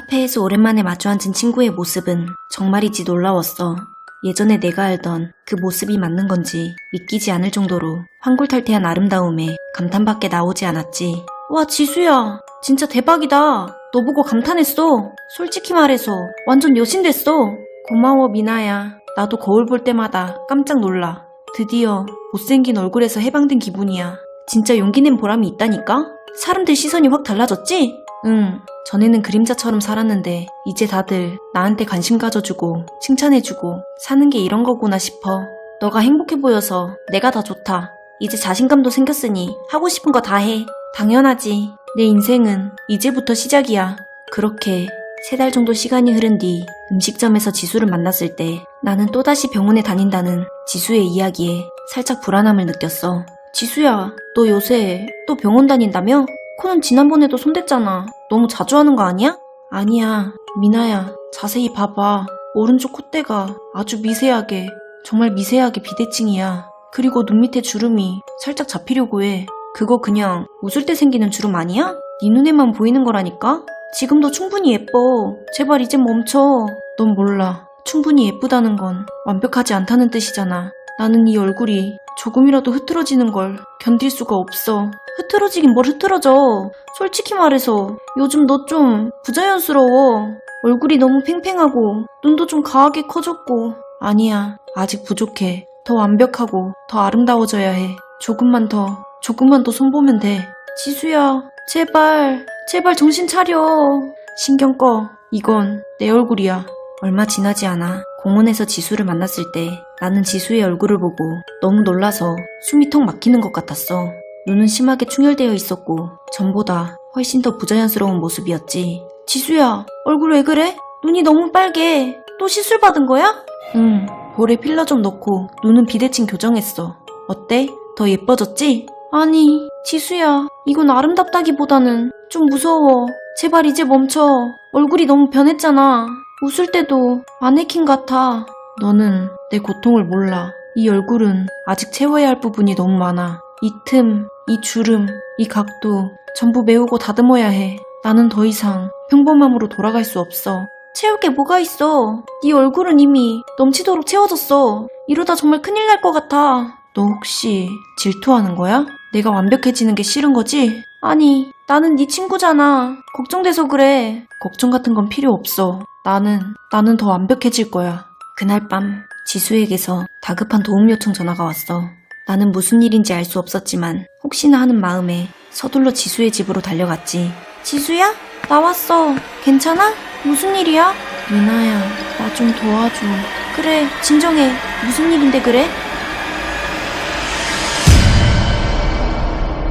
카페에서 오랜만에 마주 앉은 친구의 모습은 정말이지 놀라웠어. 예전에 내가 알던 그 모습이 맞는 건지 믿기지 않을 정도로 환골탈태한 아름다움에 감탄밖에 나오지 않았지. 와, 지수야, 진짜 대박이다. 너 보고 감탄했어. 솔직히 말해서 완전 여신 됐어. 고마워, 미나야. 나도 거울 볼 때마다 깜짝 놀라. 드디어 못생긴 얼굴에서 해방된 기분이야. 진짜 용기 낸 보람이 있다니까? 사람들 시선이 확 달라졌지? 응, 전에는 그림자처럼 살았는데 이제 다들 나한테 관심 가져주고 칭찬해주고 사는 게 이런 거구나 싶어. 너가 행복해 보여서 내가 다 좋다. 이제 자신감도 생겼으니 하고 싶은 거 다 해. 당연하지. 내 인생은 이제부터 시작이야. 그렇게 3달 정도 시간이 흐른 뒤 음식점에서 지수를 만났을 때 나는 또다시 병원에 다닌다는 지수의 이야기에 살짝 불안함을 느꼈어. 지수야, 너 요새 또 병원 다닌다며? 코는 지난번에도 손댔잖아. 너무 자주 하는 거 아니야? 아니야, 미나야. 자세히 봐봐. 오른쪽 콧대가 아주 미세하게, 정말 미세하게 비대칭이야. 그리고 눈 밑에 주름이 살짝 잡히려고 해. 그거 그냥 웃을 때 생기는 주름 아니야? 네 눈에만 보이는 거라니까? 지금도 충분히 예뻐. 제발 이제 멈춰. 넌 몰라. 충분히 예쁘다는 건 완벽하지 않다는 뜻이잖아. 나는 이 얼굴이 조금이라도 흐트러지는 걸 견딜 수가 없어. 흐트러지긴 뭘 흐트러져. 솔직히 말해서 요즘 너 좀 부자연스러워. 얼굴이 너무 팽팽하고 눈도 좀 가하게 커졌고. 아니야, 아직 부족해. 더 완벽하고 더 아름다워져야 해. 조금만 더 손보면 돼. 지수야, 제발 정신 차려. 신경 꺼. 이건 내 얼굴이야. 얼마 지나지 않아 공원에서 지수를 만났을 때 나는 지수의 얼굴을 보고 너무 놀라서 숨이 턱 막히는 것 같았어. 눈은 심하게 충혈되어 있었고 전보다 훨씬 더 부자연스러운 모습이었지. 지수야, 얼굴 왜 그래? 눈이 너무 빨개. 또 시술 받은 거야? 응, 볼에 필러 좀 넣고 눈은 비대칭 교정했어. 어때? 더 예뻐졌지? 아니, 지수야, 이건 아름답다기보다는 좀 무서워. 제발 이제 멈춰. 얼굴이 너무 변했잖아. 웃을 때도 마네킹 같아. 너는 내 고통을 몰라. 이 얼굴은 아직 채워야 할 부분이 너무 많아. 이 틈, 이 주름, 이 각도 전부 메우고 다듬어야 해. 나는 더 이상 평범함으로 돌아갈 수 없어. 채울 게 뭐가 있어. 네 얼굴은 이미 넘치도록 채워졌어. 이러다 정말 큰일 날 것 같아. 너 혹시 질투하는 거야? 내가 완벽해지는 게 싫은 거지? 아니, 나는 네 친구잖아. 걱정돼서 그래. 걱정 같은 건 필요 없어. 나는 더 완벽해질 거야. 그날 밤 지수에게서 다급한 도움 요청 전화가 왔어. 나는 무슨 일인지 알 수 없었지만 혹시나 하는 마음에 서둘러 지수의 집으로 달려갔지. 지수야? 나 왔어. 괜찮아? 무슨 일이야? 미나야, 나 좀 도와줘. 그래, 진정해. 무슨 일인데 그래?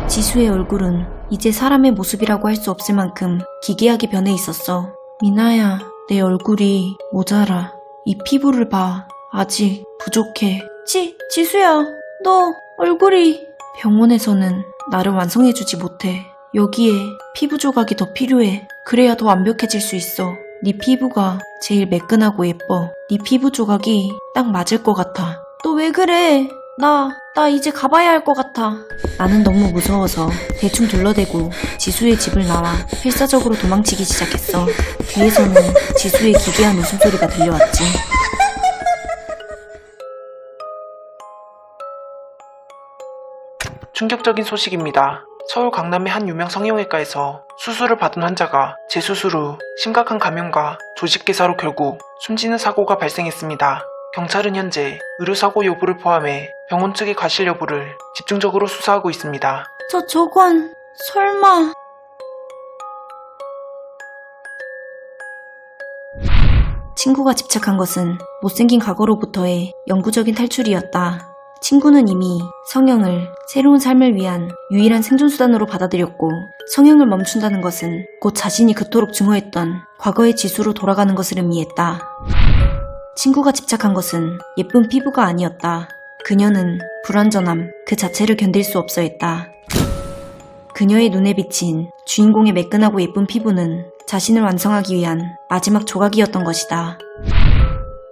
지수의 얼굴은 이제 사람의 모습이라고 할 수 없을 만큼 기괴하게 변해 있었어. 미나야, 내 얼굴이 모자라. 이 피부를 봐. 아직 부족해. 지수야, 너 얼굴이... 병원에서는 나를 완성해주지 못해. 여기에 피부 조각이 더 필요해. 그래야 더 완벽해질 수 있어. 네 피부가 제일 매끈하고 예뻐. 네 피부 조각이 딱 맞을 것 같아. 너 왜 그래? 나 이제 가봐야 할 것 같아. 나는 너무 무서워서 대충 둘러대고 지수의 집을 나와 필사적으로 도망치기 시작했어. 뒤에서는 지수의 기괴한 웃음소리가 들려왔지. 충격적인 소식입니다. 서울 강남의 한 유명 성형외과에서 수술을 받은 환자가 재수술 후 심각한 감염과 조직괴사로 결국 숨지는 사고가 발생했습니다. 경찰은 현재 의료사고 여부를 포함해 병원 측의 과실 여부를 집중적으로 수사하고 있습니다. 저건 설마... 친구가 집착한 것은 못생긴 과거로부터의 영구적인 탈출이었다. 친구는 이미 성형을 새로운 삶을 위한 유일한 생존수단으로 받아들였고 성형을 멈춘다는 것은 곧 자신이 그토록 증오했던 과거의 지수로 돌아가는 것을 의미했다. 친구가 집착한 것은 예쁜 피부가 아니었다. 그녀는 불완전함 그 자체를 견딜 수 없어 했다. 그녀의 눈에 비친 주인공의 매끈하고 예쁜 피부는 자신을 완성하기 위한 마지막 조각이었던 것이다.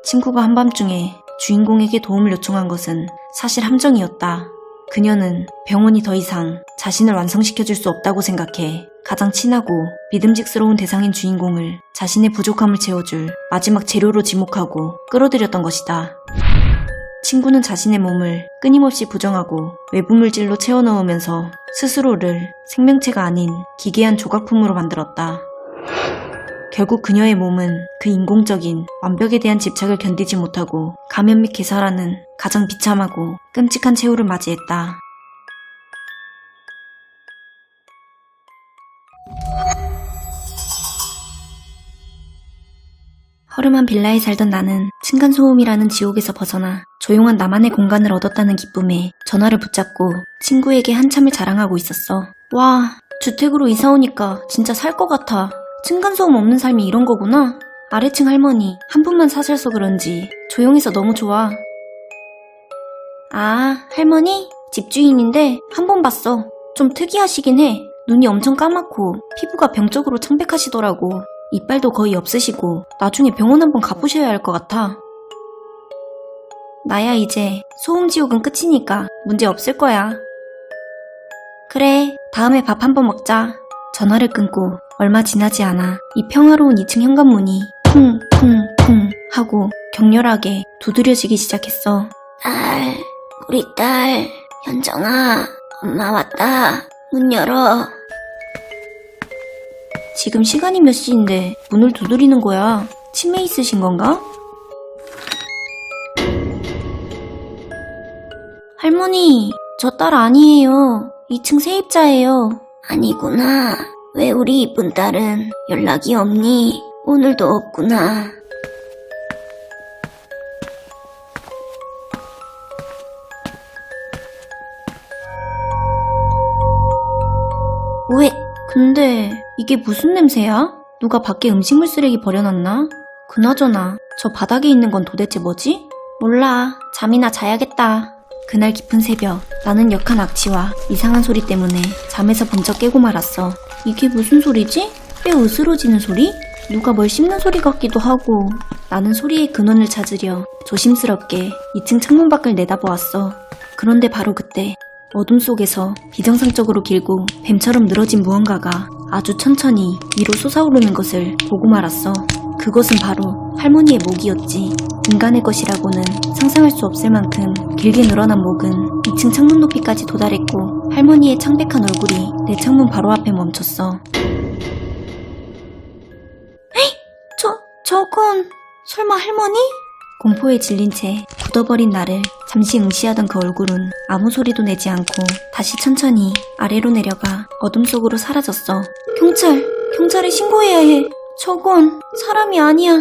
친구가 한밤중에 주인공에게 도움을 요청한 것은 사실 함정이었다. 그녀는 병원이 더 이상 자신을 완성시켜줄 수 없다고 생각해 가장 친하고 믿음직스러운 대상인 주인공을 자신의 부족함을 채워줄 마지막 재료로 지목하고 끌어들였던 것이다. 친구는 자신의 몸을 끊임없이 부정하고 외부 물질로 채워넣으면서 스스로를 생명체가 아닌 기괴한 조각품으로 만들었다. 결국 그녀의 몸은 그 인공적인 완벽에 대한 집착을 견디지 못하고 가면 및 개살하는 가장 비참하고 끔찍한 최후를 맞이했다. 허름한 빌라에 살던 나는 층간소음이라는 지옥에서 벗어나 조용한 나만의 공간을 얻었다는 기쁨에 전화를 붙잡고 친구에게 한참을 자랑하고 있었어. 와, 주택으로 이사 오니까 진짜 살 것 같아. 층간소음 없는 삶이 이런 거구나. 아래층 할머니 한 분만 사셔서 그런지 조용해서 너무 좋아. 아, 할머니? 집주인인데 한 번 봤어. 좀 특이하시긴 해. 눈이 엄청 까맣고 피부가 병적으로 창백하시더라고. 이빨도 거의 없으시고 나중에 병원 한번 가보셔야 할 것 같아. 나야 이제 소음지옥은 끝이니까 문제 없을 거야. 그래, 다음에 밥 한번 먹자. 전화를 끊고 얼마 지나지 않아 이 평화로운 2층 현관문이 쿵쿵쿵 하고 격렬하게 두드려지기 시작했어. 우리 딸, 현정아, 엄마 왔다. 문 열어. 지금 시간이 몇 시인데 문을 두드리는 거야. 치매 있으신 건가? 할머니, 저 딸 아니에요. 2층 세입자예요. 아니구나. 왜 우리 이쁜 딸은 연락이 없니? 오늘도 없구나. 왜? 근데 이게 무슨 냄새야? 누가 밖에 음식물 쓰레기 버려놨나? 그나저나 저 바닥에 있는 건 도대체 뭐지? 몰라. 잠이나 자야겠다. 그날 깊은 새벽, 나는 역한 악취와 이상한 소리 때문에 잠에서 번쩍 깨고 말았어. 이게 무슨 소리지? 뼈 으스러지는 소리? 누가 뭘 씹는 소리 같기도 하고. 나는 소리의 근원을 찾으려 조심스럽게 2층 창문 밖을 내다보았어. 그런데 바로 그때 어둠 속에서 비정상적으로 길고 뱀처럼 늘어진 무언가가 아주 천천히 위로 솟아오르는 것을 보고 말았어. 그것은 바로 할머니의 목이었지. 인간의 것이라고는 상상할 수 없을 만큼 길게 늘어난 목은 2층 창문 높이까지 도달했고 할머니의 창백한 얼굴이 내 창문 바로 앞에 멈췄어. 에이! 저건 설마 할머니? 공포에 질린 채 굳어버린 나를 잠시 응시하던 그 얼굴은 아무 소리도 내지 않고 다시 천천히 아래로 내려가 어둠 속으로 사라졌어. 경찰에 신고해야 해. 저건 사람이 아니야.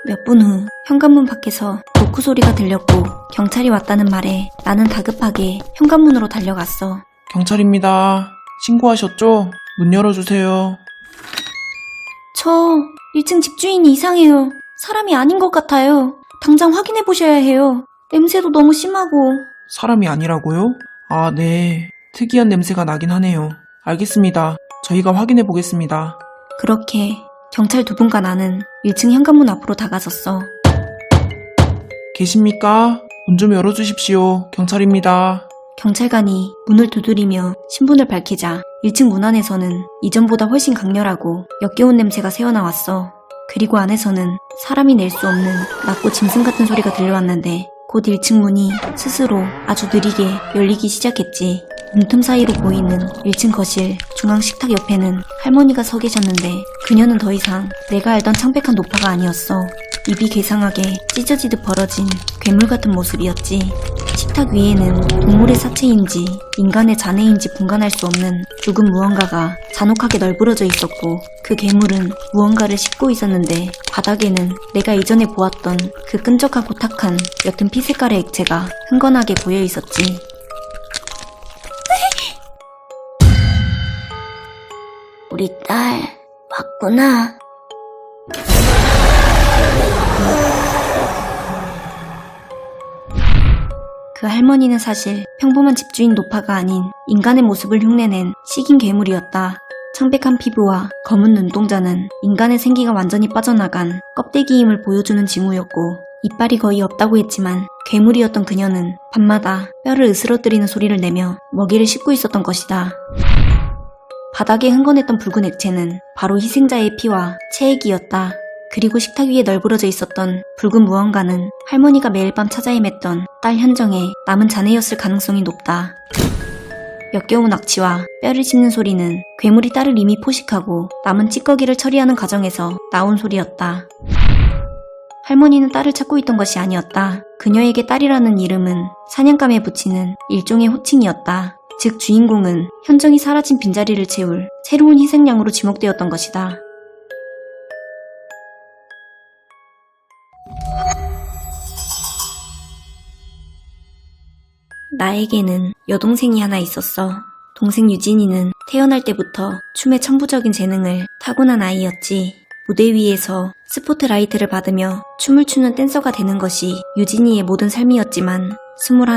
몇 분 후 현관문 밖에서 노크 소리가 들렸고 경찰이 왔다는 말에 나는 다급하게 현관문으로 달려갔어. 경찰입니다. 신고하셨죠? 문 열어주세요. 저 1층 집주인이 이상해요. 사람이 아닌 것 같아요. 당장 확인해 보셔야 해요. 냄새도 너무 심하고. 사람이 아니라고요? 아, 네. 특이한 냄새가 나긴 하네요. 알겠습니다. 저희가 확인해 보겠습니다. 그렇게 경찰 두 분과 나는 1층 현관문 앞으로 다가섰어. 계십니까? 문 좀 열어주십시오. 경찰입니다. 경찰관이 문을 두드리며 신분을 밝히자 1층 문 안에서는 이전보다 훨씬 강렬하고 역겨운 냄새가 새어나왔어. 그리고 안에서는 사람이 낼 수 없는 낮고 짐승 같은 소리가 들려왔는데 곧 1층 문이 스스로 아주 느리게 열리기 시작했지. 문틈 사이로 보이는 1층 거실 중앙 식탁 옆에는 할머니가 서 계셨는데 그녀는 더 이상 내가 알던 창백한 노파가 아니었어. 입이 괴상하게 찢어지듯 벌어진 괴물 같은 모습이었지. 식탁 위에는 동물의 사체인지 인간의 잔해인지 분간할 수 없는 죽은 무언가가 잔혹하게 널브러져 있었고 그 괴물은 무언가를 씹고 있었는데 바닥에는 내가 이전에 보았던 그 끈적하고 탁한 옅은 피색깔의 액체가 흥건하게 고여 있었지. 우리 딸 왔구나. 그 할머니는 사실 평범한 집주인 노파가 아닌 인간의 모습을 흉내낸 식인 괴물이었다. 창백한 피부와 검은 눈동자는 인간의 생기가 완전히 빠져나간 껍데기임을 보여주는 징후였고 이빨이 거의 없다고 했지만 괴물이었던 그녀는 밤마다 뼈를 으스러뜨리는 소리를 내며 먹이를 씹고 있었던 것이다. 바닥에 흥건했던 붉은 액체는 바로 희생자의 피와 체액이었다. 그리고 식탁 위에 널브러져 있었던 붉은 무언가는 할머니가 매일 밤 찾아 헤맸던 딸 현정의 남은 잔해였을 가능성이 높다. 역겨운 악취와 뼈를 씹는 소리는 괴물이 딸을 이미 포식하고 남은 찌꺼기를 처리하는 과정에서 나온 소리였다. 할머니는 딸을 찾고 있던 것이 아니었다. 그녀에게 딸이라는 이름은 사냥감에 붙이는 일종의 호칭이었다. 즉 주인공은 현정이 사라진 빈자리를 채울 새로운 희생양으로 지목되었던 것이다. 나에게는 여동생이 하나 있었어. 동생 유진이는 태어날 때부터 춤에 천부적인 재능을 타고난 아이였지. 무대 위에서 스포트라이트를 받으며 춤을 추는 댄서가 되는 것이 유진이의 모든 삶이었지만 21,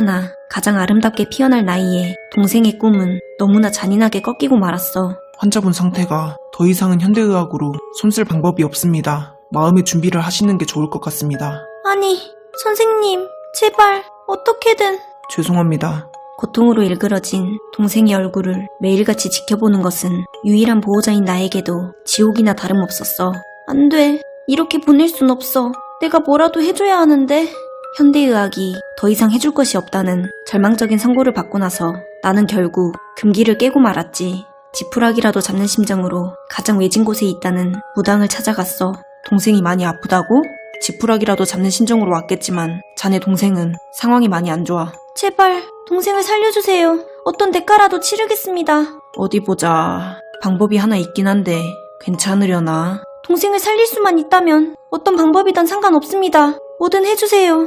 가장 아름답게 피어날 나이에 동생의 꿈은 너무나 잔인하게 꺾이고 말았어. 환자분 상태가 더 이상은 현대의학으로 손쓸 방법이 없습니다. 마음의 준비를 하시는 게 좋을 것 같습니다. 아니, 선생님, 제발 어떻게든. 죄송합니다. 고통으로 일그러진 동생의 얼굴을 매일같이 지켜보는 것은 유일한 보호자인 나에게도 지옥이나 다름없었어. 안 돼. 이렇게 보낼 순 없어. 내가 뭐라도 해줘야 하는데. 현대의학이 더 이상 해줄 것이 없다는 절망적인 선고를 받고 나서 나는 결국 금기를 깨고 말았지. 지푸라기라도 잡는 심정으로 가장 외진 곳에 있다는 무당을 찾아갔어. 동생이 많이 아프다고? 지푸라기라도 잡는 심정으로 왔겠지만 자네 동생은 상황이 많이 안 좋아. 제발 동생을 살려주세요. 어떤 대가라도 치르겠습니다. 어디 보자. 방법이 하나 있긴 한데 괜찮으려나? 동생을 살릴 수만 있다면 어떤 방법이든 상관없습니다. 뭐든 해주세요.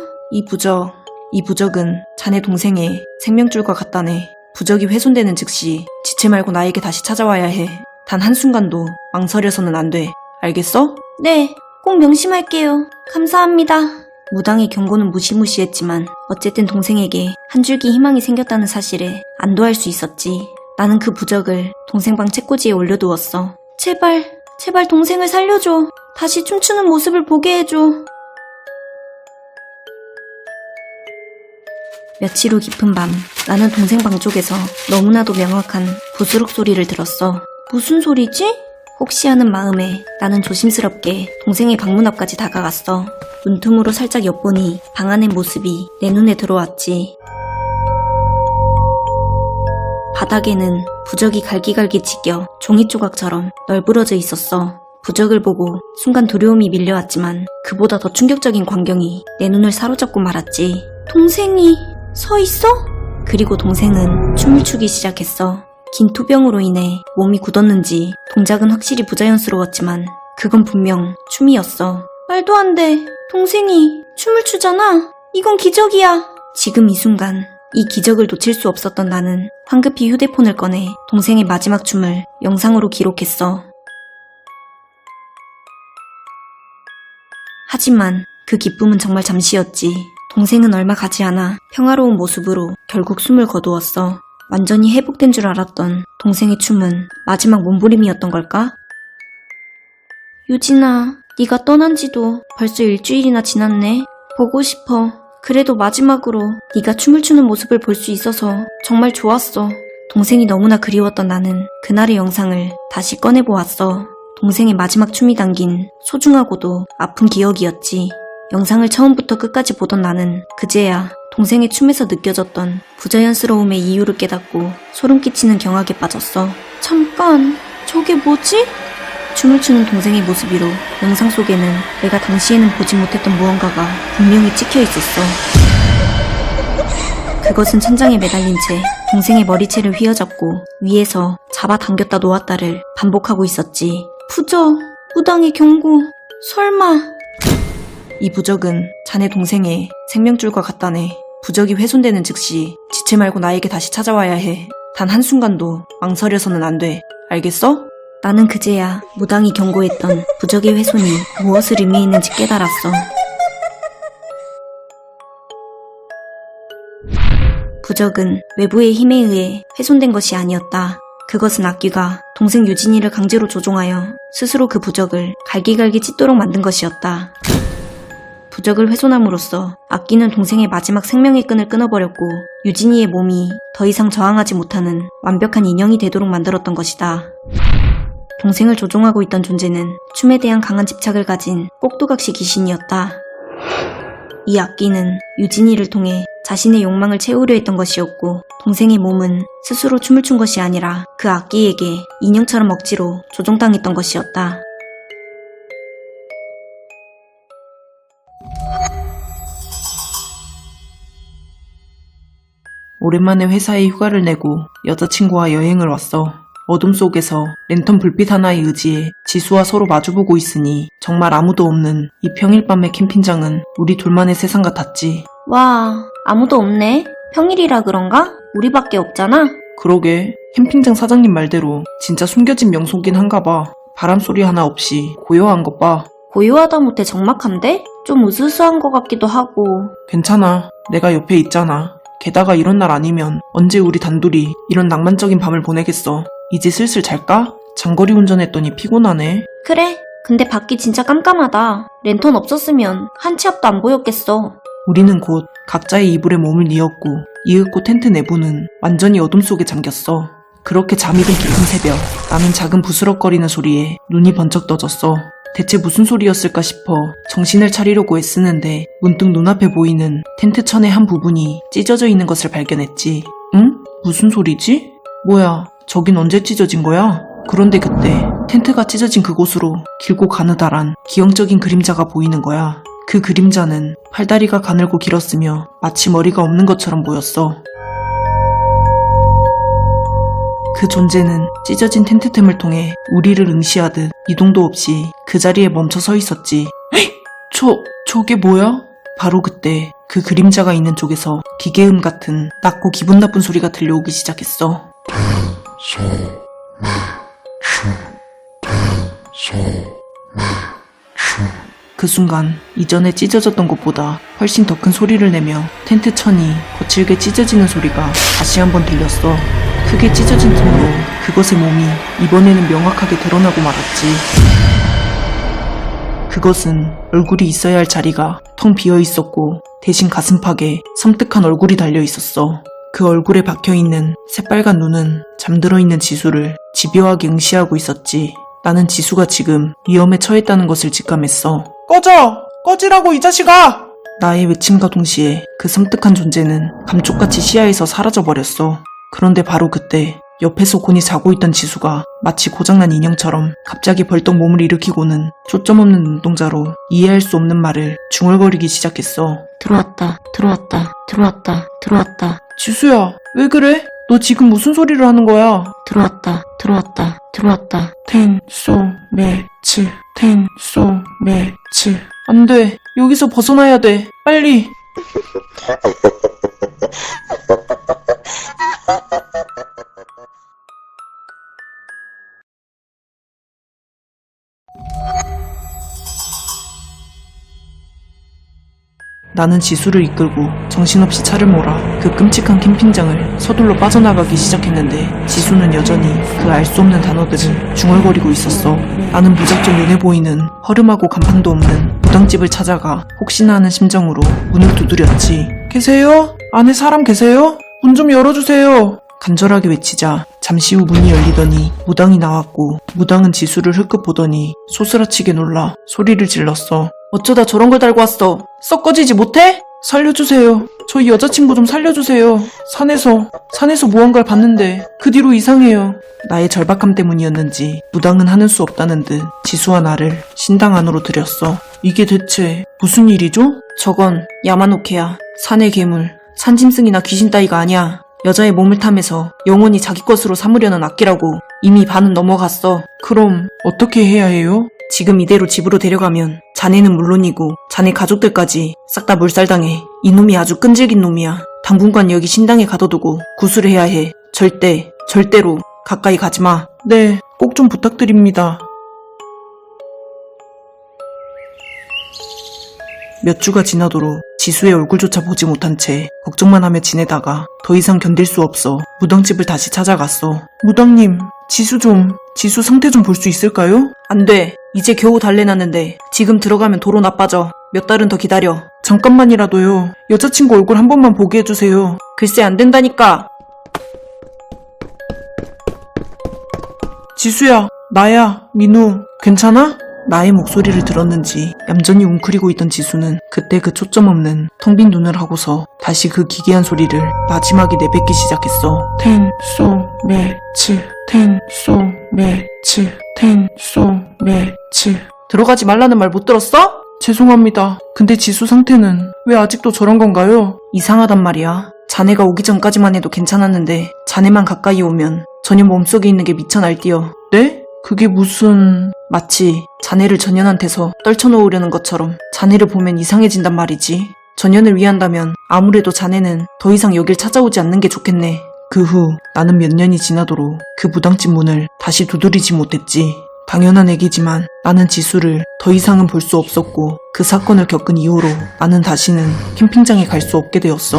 이 부적은 자네 동생의 생명줄과 같다네. 부적이 훼손되는 즉시 지체 말고 나에게 다시 찾아와야 해. 단 한순간도 망설여서는 안 돼. 알겠어? 네, 꼭 명심할게요. 감사합니다. 무당의 경고는 무시무시했지만 어쨌든 동생에게 한 줄기 희망이 생겼다는 사실에 안도할 수 있었지. 나는 그 부적을 동생 방 책꽂이에 올려두었어. 제발 동생을 살려줘. 다시 춤추는 모습을 보게 해줘. 며칠 후 깊은 밤, 나는 동생 방 쪽에서 너무나도 명확한 부스럭 소리를 들었어. 무슨 소리지? 혹시 하는 마음에 나는 조심스럽게 동생의 방문 앞까지 다가갔어. 문틈으로 살짝 엿보니 방 안의 모습이 내 눈에 들어왔지. 바닥에는 부적이 갈기갈기 찢겨 종이 조각처럼 널브러져 있었어. 부적을 보고 순간 두려움이 밀려왔지만 그보다 더 충격적인 광경이 내 눈을 사로잡고 말았지. 동생이 서 있어? 그리고 동생은 춤을 추기 시작했어. 긴 투병으로 인해 몸이 굳었는지 동작은 확실히 부자연스러웠지만 그건 분명 춤이었어. 말도 안 돼. 동생이 춤을 추잖아. 이건 기적이야. 지금 이 순간 이 기적을 놓칠 수 없었던 나는 황급히 휴대폰을 꺼내 동생의 마지막 춤을 영상으로 기록했어. 하지만 그 기쁨은 정말 잠시였지. 동생은 얼마 가지 않아 평화로운 모습으로 결국 숨을 거두었어. 완전히 회복된 줄 알았던 동생의 춤은 마지막 몸부림이었던 걸까? 유진아, 네가 떠난 지도 벌써 일주일이나 지났네. 보고 싶어. 그래도 마지막으로 네가 춤을 추는 모습을 볼 수 있어서 정말 좋았어. 동생이 너무나 그리웠던 나는 그날의 영상을 다시 꺼내보았어. 동생의 마지막 춤이 담긴 소중하고도 아픈 기억이었지. 영상을 처음부터 끝까지 보던 나는 그제야 동생의 춤에서 느껴졌던 부자연스러움의 이유를 깨닫고 소름 끼치는 경악에 빠졌어. 잠깐, 저게 뭐지? 춤을 추는 동생의 모습 위로 영상 속에는 내가 당시에는 보지 못했던 무언가가 분명히 찍혀 있었어. 그것은 천장에 매달린 채 동생의 머리채를 휘어잡고 위에서 잡아당겼다 놓았다를 반복하고 있었지. 부적, 무당의 경고, 설마. 이 부적은 자네 동생의 생명줄과 같다네. 부적이 훼손되는 즉시 지체 말고 나에게 다시 찾아와야 해. 단 한순간도 망설여서는 안 돼. 알겠어? 나는 그제야 무당이 경고했던 부적의 훼손이 무엇을 의미했는지 깨달았어. 부적은 외부의 힘에 의해 훼손된 것이 아니었다. 그것은 악귀가 동생 유진이를 강제로 조종하여 스스로 그 부적을 갈기갈기 찢도록 만든 것이었다. 부적을 훼손함으로써 아끼는 동생의 마지막 생명의 끈을 끊어버렸고 유진이의 몸이 더 이상 저항하지 못하는 완벽한 인형이 되도록 만들었던 것이다. 동생을 조종하고 있던 존재는 춤에 대한 강한 집착을 가진 꼭두각시 귀신이었다. 이 악기는 유진이를 통해 자신의 욕망을 채우려 했던 것이었고 동생의 몸은 스스로 춤을 춘 것이 아니라 그 악기에게 인형처럼 억지로 조종당했던 것이었다. 오랜만에 회사에 휴가를 내고 여자친구와 여행을 왔어. 어둠 속에서 랜턴 불빛 하나에 의지해 지수와 서로 마주보고 있으니 정말 아무도 없는 이 평일 밤의 캠핑장은 우리 둘만의 세상 같았지. 와, 아무도 없네. 평일이라 그런가? 우리밖에 없잖아. 그러게, 캠핑장 사장님 말대로 진짜 숨겨진 명소긴 한가 봐. 바람소리 하나 없이 고요한 것 봐. 고요하다 못해 적막한데? 좀 으스스한 것 같기도 하고. 괜찮아, 내가 옆에 있잖아. 게다가 이런 날 아니면 언제 우리 단둘이 이런 낭만적인 밤을 보내겠어. 이제 슬슬 잘까? 장거리 운전했더니 피곤하네. 그래, 근데 밖이 진짜 깜깜하다. 랜턴 없었으면 한 치 앞도 안 보였겠어. 우리는 곧 각자의 이불에 몸을 뉘었고 이윽고 텐트 내부는 완전히 어둠 속에 잠겼어. 그렇게 잠이 든 깊은 새벽, 나는 작은 부스럭거리는 소리에 눈이 번쩍 떠졌어. 대체 무슨 소리였을까 싶어 정신을 차리려고 애쓰는데 문득 눈앞에 보이는 텐트 천의 한 부분이 찢어져 있는 것을 발견했지. 응? 무슨 소리지? 뭐야, 저긴 언제 찢어진 거야? 그런데 그때 텐트가 찢어진 그곳으로 길고 가느다란 기형적인 그림자가 보이는 거야. 그 그림자는 팔다리가 가늘고 길었으며 마치 머리가 없는 것처럼 보였어. 그 존재는 찢어진 텐트 틈을 통해 우리를 응시하듯 이동도 없이 그 자리에 멈춰 서 있었지. 에이! 저게 뭐야? 바로 그때 그 그림자가 있는 쪽에서 기계음 같은 낮고 기분 나쁜 소리가 들려오기 시작했어. 그 순간 이전에 찢어졌던 것보다 훨씬 더 큰 소리를 내며 텐트 천이 거칠게 찢어지는 소리가 다시 한번 들렸어. 크게 찢어진 틈으로 그것의 몸이 이번에는 명확하게 드러나고 말았지. 그것은 얼굴이 있어야 할 자리가 텅 비어 있었고 대신 가슴팍에 섬뜩한 얼굴이 달려 있었어. 그 얼굴에 박혀있는 새빨간 눈은 잠들어 있는 지수를 집요하게 응시하고 있었지. 나는 지수가 지금 위험에 처했다는 것을 직감했어. 꺼지라고 이 자식아! 나의 외침과 동시에 그 섬뜩한 존재는 감쪽같이 시야에서 사라져버렸어. 그런데 바로 그때 옆에서 곤히 자고 있던 지수가 마치 고장난 인형처럼 갑자기 벌떡 몸을 일으키고는 초점 없는 눈동자로 이해할 수 없는 말을 중얼거리기 시작했어. 들어왔다. 지수야, 왜 그래? 너 지금 무슨 소리를 하는 거야? 들어왔다. 텐소매치. 안 돼. 여기서 벗어나야 돼. 빨리. 나는 지수를 이끌고 정신없이 차를 몰아 그 끔찍한 캠핑장을 서둘러 빠져나가기 시작했는데 지수는 여전히 그 알 수 없는 단어들을 중얼거리고 있었어. 나는 무작정 눈에 보이는 허름하고 간판도 없는 무당집을 찾아가 혹시나 하는 심정으로 문을 두드렸지. 계세요? 안에 사람 계세요? 문 좀 열어주세요. 간절하게 외치자 잠시 후 문이 열리더니 무당이 나왔고 무당은 지수를 흘끗 보더니 소스라치게 놀라 소리를 질렀어. 어쩌다 저런 걸 달고 왔어? 썩 꺼지지 못해? 살려주세요. 저희 여자친구 좀 살려주세요. 산에서 무언가를 봤는데 그 뒤로 이상해요. 나의 절박함 때문이었는지 무당은 하는 수 없다는 듯 지수와 나를 신당 안으로 들였어. 이게 대체 무슨 일이죠? 저건 야마노케야. 산의 괴물. 산짐승이나 귀신 따위가 아니야. 여자의 몸을 탐해서 영원히 자기 것으로 삼으려는 악기라고. 이미 반은 넘어갔어. 그럼 어떻게 해야 해요? 지금 이대로 집으로 데려가면 자네는 물론이고 자네 가족들까지 싹 다 물살당해. 이놈이 아주 끈질긴 놈이야. 당분간 여기 신당에 가둬두고 구술을 해야 해. 절대로 가까이 가지마. 네, 꼭 좀 부탁드립니다. 몇 주가 지나도록 지수의 얼굴조차 보지 못한 채 걱정만 하며 지내다가 더 이상 견딜 수 없어 무당집을 다시 찾아갔어. 무당님, 지수 상태 좀 볼 수 있을까요? 안 돼. 이제 겨우 달래놨는데 지금 들어가면 도로 나빠져. 몇 달은 더 기다려. 잠깐만이라도요. 여자친구 얼굴 한 번만 보게 해주세요. 글쎄 안 된다니까. 지수야, 나야, 민우. 괜찮아? 나의 목소리를 들었는지 얌전히 웅크리고 있던 지수는 그때 그 초점 없는 텅 빈 눈을 하고서 다시 그 기괴한 소리를 마지막에 내뱉기 시작했어. 텐소매츠. 들어가지 말라는 말 못 들었어? 죄송합니다. 근데 지수 상태는 왜 아직도 저런 건가요? 이상하단 말이야. 자네가 오기 전까지만 해도 괜찮았는데 자네만 가까이 오면 전혀 몸속에 있는 게 미쳐 날뛰어. 네? 그게 무슨... 마치 자네를 전현한테서 떨쳐놓으려는 것처럼 자네를 보면 이상해진단 말이지. 전현을 위한다면 아무래도 자네는 더 이상 여길 찾아오지 않는 게 좋겠네. 그 후 나는 몇 년이 지나도록 그 무당집 문을 다시 두드리지 못했지. 당연한 얘기지만 나는 지수를 더 이상은 볼 수 없었고 그 사건을 겪은 이후로 나는 다시는 캠핑장에 갈 수 없게 되었어.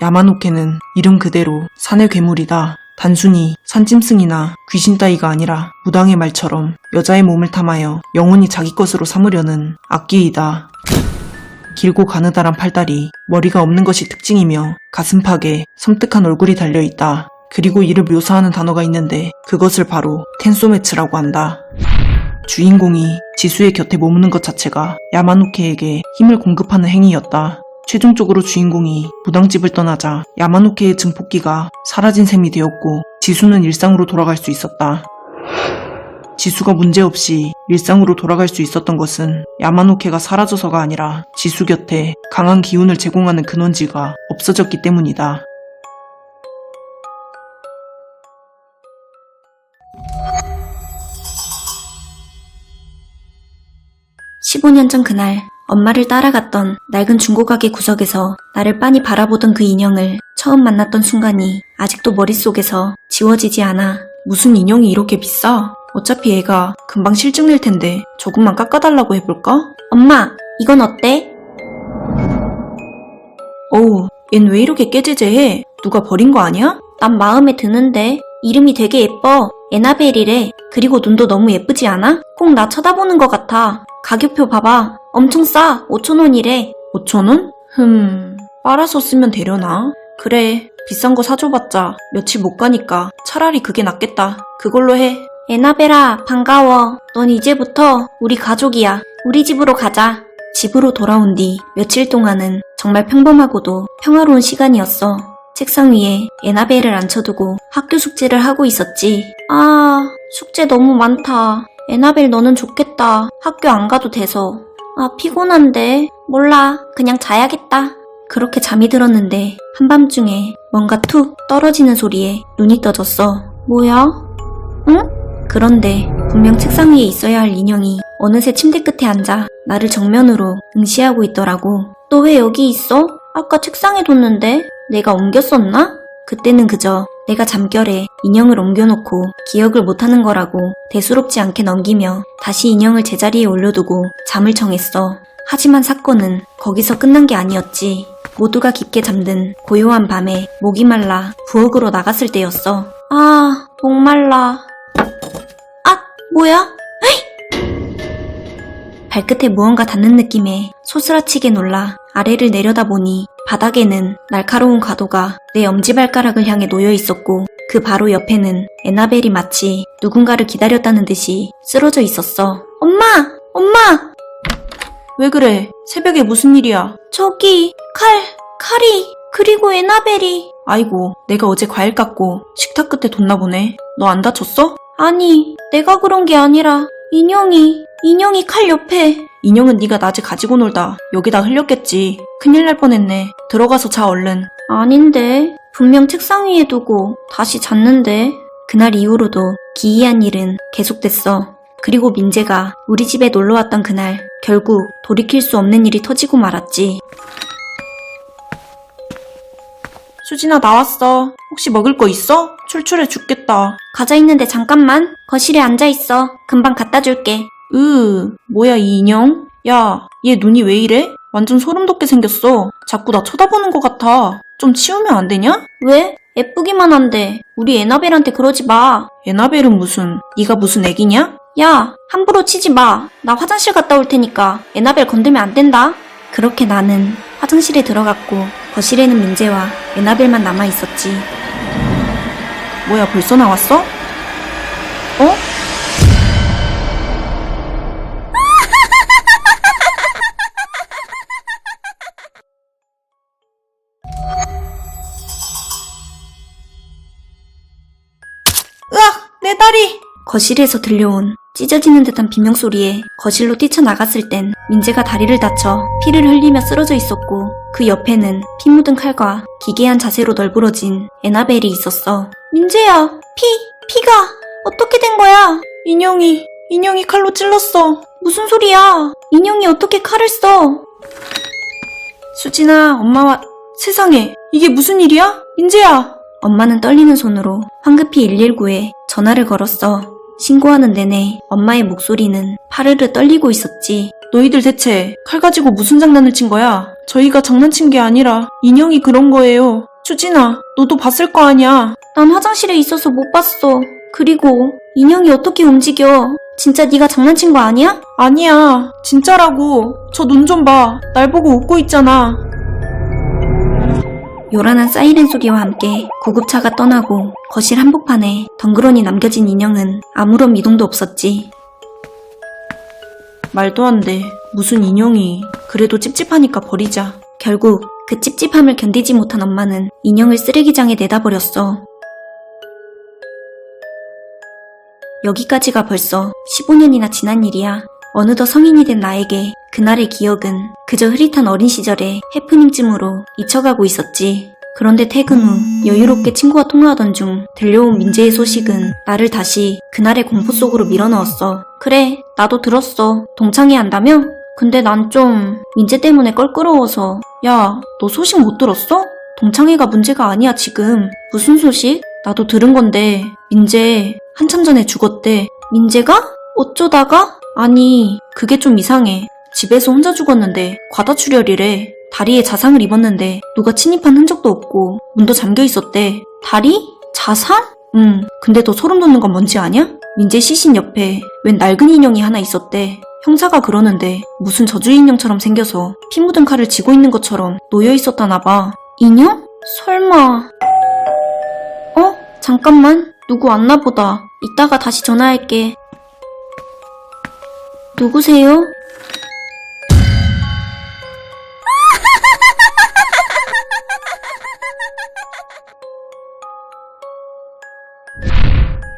야마노케는 이름 그대로 산의 괴물이다. 단순히 산짐승이나 귀신 따위가 아니라 무당의 말처럼 여자의 몸을 탐하여 영원히 자기 것으로 삼으려는 악귀이다. 길고 가느다란 팔다리, 머리가 없는 것이 특징이며 가슴팍에 섬뜩한 얼굴이 달려있다. 그리고 이를 묘사하는 단어가 있는데 그것을 바로 텐소매츠라고 한다. 주인공이 지수의 곁에 머무는 것 자체가 야마노케에게 힘을 공급하는 행위였다. 최종적으로 주인공이 무당집을 떠나자 야마노케의 증폭기가 사라진 셈이 되었고 지수는 일상으로 돌아갈 수 있었다. 지수가 문제없이 일상으로 돌아갈 수 있었던 것은 야마노케가 사라져서가 아니라 지수 곁에 강한 기운을 제공하는 근원지가 없어졌기 때문이다. 15년 전 그날 엄마를 따라갔던 낡은 중고가게 구석에서 나를 빤히 바라보던 그 인형을 처음 만났던 순간이 아직도 머릿속에서 지워지지 않아. 무슨 인형이 이렇게 비싸? 어차피 얘가 금방 실증 낼 텐데 조금만 깎아달라고 해볼까? 엄마, 이건 어때? 어우, 얜 왜 이렇게 깨재재해? 누가 버린 거 아니야? 난 마음에 드는데. 이름이 되게 예뻐. 에나벨이래. 그리고 눈도 너무 예쁘지 않아? 꼭 나 쳐다보는 것 같아. 가격표 봐봐. 엄청 싸. 5,000원이래. 5,000원? 빨아서 쓰면 되려나? 그래, 비싼 거 사줘봤자 며칠 못 가니까 차라리 그게 낫겠다. 그걸로 해. 에나벨아, 반가워. 넌 이제부터 우리 가족이야. 우리 집으로 가자. 집으로 돌아온 뒤 며칠 동안은 정말 평범하고도 평화로운 시간이었어. 책상 위에 에나벨을 앉혀두고 학교 숙제를 하고 있었지. 아, 숙제 너무 많다. 에나벨 너는 좋겠다. 학교 안 가도 돼서. 아, 피곤한데. 몰라, 그냥 자야겠다. 그렇게 잠이 들었는데 한밤중에 뭔가 툭 떨어지는 소리에 눈이 떠졌어. 뭐야? 응? 그런데 분명 책상 위에 있어야 할 인형이 어느새 침대 끝에 앉아 나를 정면으로 응시하고 있더라고. 너 왜 여기 있어? 아까 책상에 뒀는데 내가 옮겼었나? 그때는 그저 내가 잠결에 인형을 옮겨놓고 기억을 못하는 거라고 대수롭지 않게 넘기며 다시 인형을 제자리에 올려두고 잠을 청했어. 하지만 사건은 거기서 끝난 게 아니었지. 모두가 깊게 잠든 고요한 밤에 목이 말라 부엌으로 나갔을 때였어. 아, 목말라. 아, 뭐야? 헤이! 발끝에 무언가 닿는 느낌에 소스라치게 놀라 아래를 내려다보니 바닥에는 날카로운 과도가 내 엄지발가락을 향해 놓여 있었고 그 바로 옆에는 에나벨이 마치 누군가를 기다렸다는 듯이 쓰러져 있었어. 엄마! 엄마! 왜 그래? 새벽에 무슨 일이야? 저기 칼이 그리고 에나벨이. 아이고, 내가 어제 과일 깎고 식탁 끝에 뒀나 보네. 너 안 다쳤어? 아니, 내가 그런 게 아니라 인형이 칼 옆에. 인형은 네가 낮에 가지고 놀다 여기다 흘렸겠지. 큰일 날 뻔했네. 들어가서 자 얼른. 아닌데, 분명 책상 위에 두고 다시 잤는데. 그날 이후로도 기이한 일은 계속됐어. 그리고 민재가 우리 집에 놀러왔던 그날 결국 돌이킬 수 없는 일이 터지고 말았지. 수진아, 나왔어. 혹시 먹을 거 있어? 출출해 죽겠다. 과자 있는데 잠깐만. 거실에 앉아있어. 금방 갖다 줄게. 뭐야 이 인형? 야, 얘 눈이 왜 이래? 완전 소름 돋게 생겼어. 자꾸 나 쳐다보는 것 같아. 좀 치우면 안 되냐? 왜? 예쁘기만 한데. 우리 에나벨한테 그러지 마. 에나벨은 무슨, 네가 무슨 애기냐? 야, 함부로 치지 마. 나 화장실 갔다 올 테니까 에나벨 건들면 안 된다. 그렇게 나는 화장실에 들어갔고 거실에는 민재와 에나벨만 남아 있었지. 뭐야, 벌써 나왔어? 어? 으악! 내 다리! 거실에서 들려온 찢어지는 듯한 비명소리에 거실로 뛰쳐나갔을 땐 민재가 다리를 다쳐 피를 흘리며 쓰러져 있었고 그 옆에는 피 묻은 칼과 기괴한 자세로 널브러진 에나벨이 있었어. 민재야, 피가 어떻게 된 거야? 인형이 칼로 찔렀어. 무슨 소리야? 인형이 어떻게 칼을 써? 수진아, 엄마와... 세상에, 이게 무슨 일이야? 민재야! 엄마는 떨리는 손으로 황급히 119에 전화를 걸었어. 신고하는 내내 엄마의 목소리는 파르르 떨리고 있었지. 너희들 대체 칼 가지고 무슨 장난을 친 거야? 저희가 장난친 게 아니라 인형이 그런 거예요. 수진아, 너도 봤을 거 아니야. 난 화장실에 있어서 못 봤어. 그리고 인형이 어떻게 움직여? 진짜 네가 장난친 거 아니야? 아니야, 진짜라고. 저 눈 좀 봐. 날 보고 웃고 있잖아. 요란한 사이렌 소리와 함께 구급차가 떠나고 거실 한복판에 덩그러니 남겨진 인형은 아무런 미동도 없었지. 말도 안 돼. 무슨 인형이. 그래도 찝찝하니까 버리자. 결국 그 찝찝함을 견디지 못한 엄마는 인형을 쓰레기장에 내다버렸어. 여기까지가 벌써 15년이나 지난 일이야. 어느덧 성인이 된 나에게 그날의 기억은 그저 흐릿한 어린 시절의 해프닝쯤으로 잊혀가고 있었지. 그런데 퇴근 후 여유롭게 친구와 통화하던 중 들려온 민재의 소식은 나를 다시 그날의 공포 속으로 밀어넣었어. 그래, 나도 들었어. 동창회 한다며? 근데 난 좀 민재 때문에 껄끄러워서. 야, 너 소식 못 들었어? 동창회가 문제가 아니야 지금. 무슨 소식? 나도 들은 건데 민재 한참 전에 죽었대. 민재가? 어쩌다가? 아니, 그게 좀 이상해. 집에서 혼자 죽었는데 과다출혈이래. 다리에 자상을 입었는데 누가 침입한 흔적도 없고 문도 잠겨 있었대. 다리? 자살? 응. 근데 더 소름 돋는 건 뭔지 아냐? 민재 시신 옆에 웬 낡은 인형이 하나 있었대. 형사가 그러는데 무슨 저주의 인형처럼 생겨서 피 묻은 칼을 쥐고 있는 것처럼 놓여 있었다나 봐. 인형? 설마... 잠깐만. 누구 왔나 보다. 이따가 다시 전화할게. 누구세요?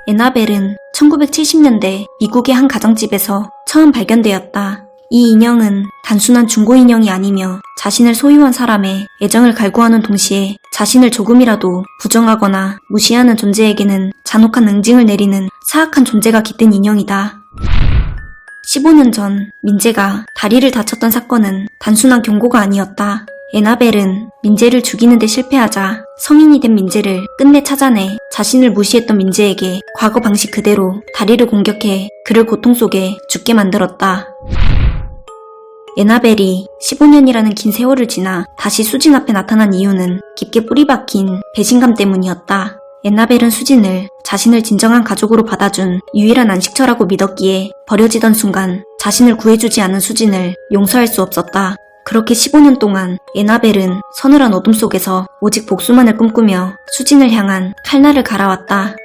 에나벨은 1970년대 미국의 한 가정집에서 처음 발견되었다. 이 인형은 단순한 중고인형이 아니며 자신을 소유한 사람의 애정을 갈구하는 동시에 자신을 조금이라도 부정하거나 무시하는 존재에게는 잔혹한 응징을 내리는 사악한 존재가 깃든 인형이다. 15년 전 민재가 다리를 다쳤던 사건은 단순한 경고가 아니었다. 에나벨은 민재를 죽이는 데 실패하자 성인이 된 민재를 끝내 찾아내 자신을 무시했던 민재에게 과거 방식 그대로 다리를 공격해 그를 고통 속에 죽게 만들었다. 에나벨이 15년이라는 긴 세월을 지나 다시 수진 앞에 나타난 이유는 깊게 뿌리박힌 배신감 때문이었다. 에나벨은 수진을 자신을 진정한 가족으로 받아준 유일한 안식처라고 믿었기에 버려지던 순간 자신을 구해주지 않은 수진을 용서할 수 없었다. 그렇게 15년 동안 에나벨은 서늘한 어둠 속에서 오직 복수만을 꿈꾸며 수진을 향한 칼날을 갈아왔다.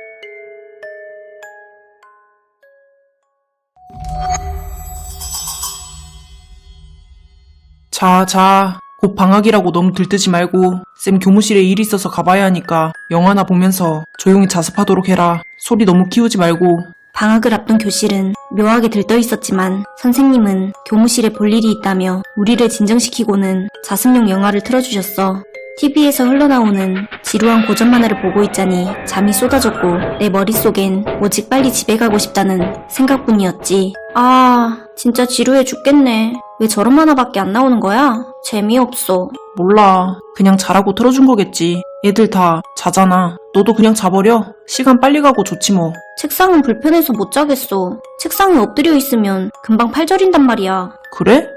자, 곧 방학이라고 너무 들뜨지 말고 쌤 교무실에 일 있어서 가봐야 하니까 영화나 보면서 조용히 자습하도록 해라. 소리 너무 키우지 말고. 방학을 앞둔 교실은 묘하게 들떠 있었지만 선생님은 교무실에 볼 일이 있다며 우리를 진정시키고는 자습용 영화를 틀어주셨어. TV에서 흘러나오는 지루한 고전 만화를 보고 있자니 잠이 쏟아졌고 내 머릿속엔 오직 빨리 집에 가고 싶다는 생각뿐이었지. 진짜 지루해 죽겠네. 왜 저런 만화밖에 안 나오는 거야? 재미없어. 몰라. 그냥 자라고 틀어준 거겠지. 애들 다 자잖아. 너도 그냥 자버려. 시간 빨리 가고 좋지 뭐. 책상은 불편해서 못 자겠어. 책상에 엎드려 있으면 금방 팔 저린단 말이야. 그래?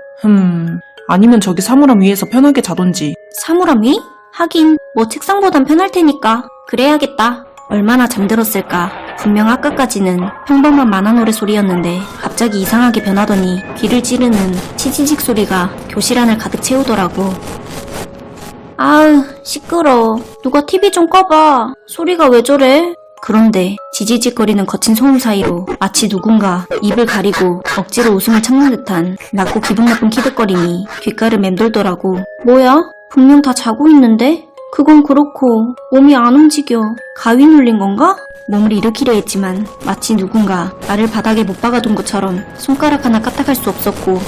아니면 저기 사물함 위에서 편하게 자던지. 사물함 위? 하긴 뭐 책상보단 편할 테니까 그래야겠다. 얼마나 잠들었을까. 분명 아까까지는 평범한 만화 노래 소리였는데 갑자기 이상하게 변하더니 귀를 찌르는 치지직 소리가 교실 안을 가득 채우더라고. 아으 시끄러워. 누가 TV 좀 꺼봐. 소리가 왜 저래? 그런데 지지직거리는 거친 소음 사이로 마치 누군가 입을 가리고 억지로 웃음을 참는 듯한 낮고 기분 나쁜 키득거림이 귓가를 맴돌더라고. 뭐야? 분명 다 자고 있는데? 그건 그렇고 몸이 안 움직여. 가위 눌린 건가? 몸을 일으키려 했지만 마치 누군가 나를 바닥에 못 박아둔 것처럼 손가락 하나 까딱할 수 없었고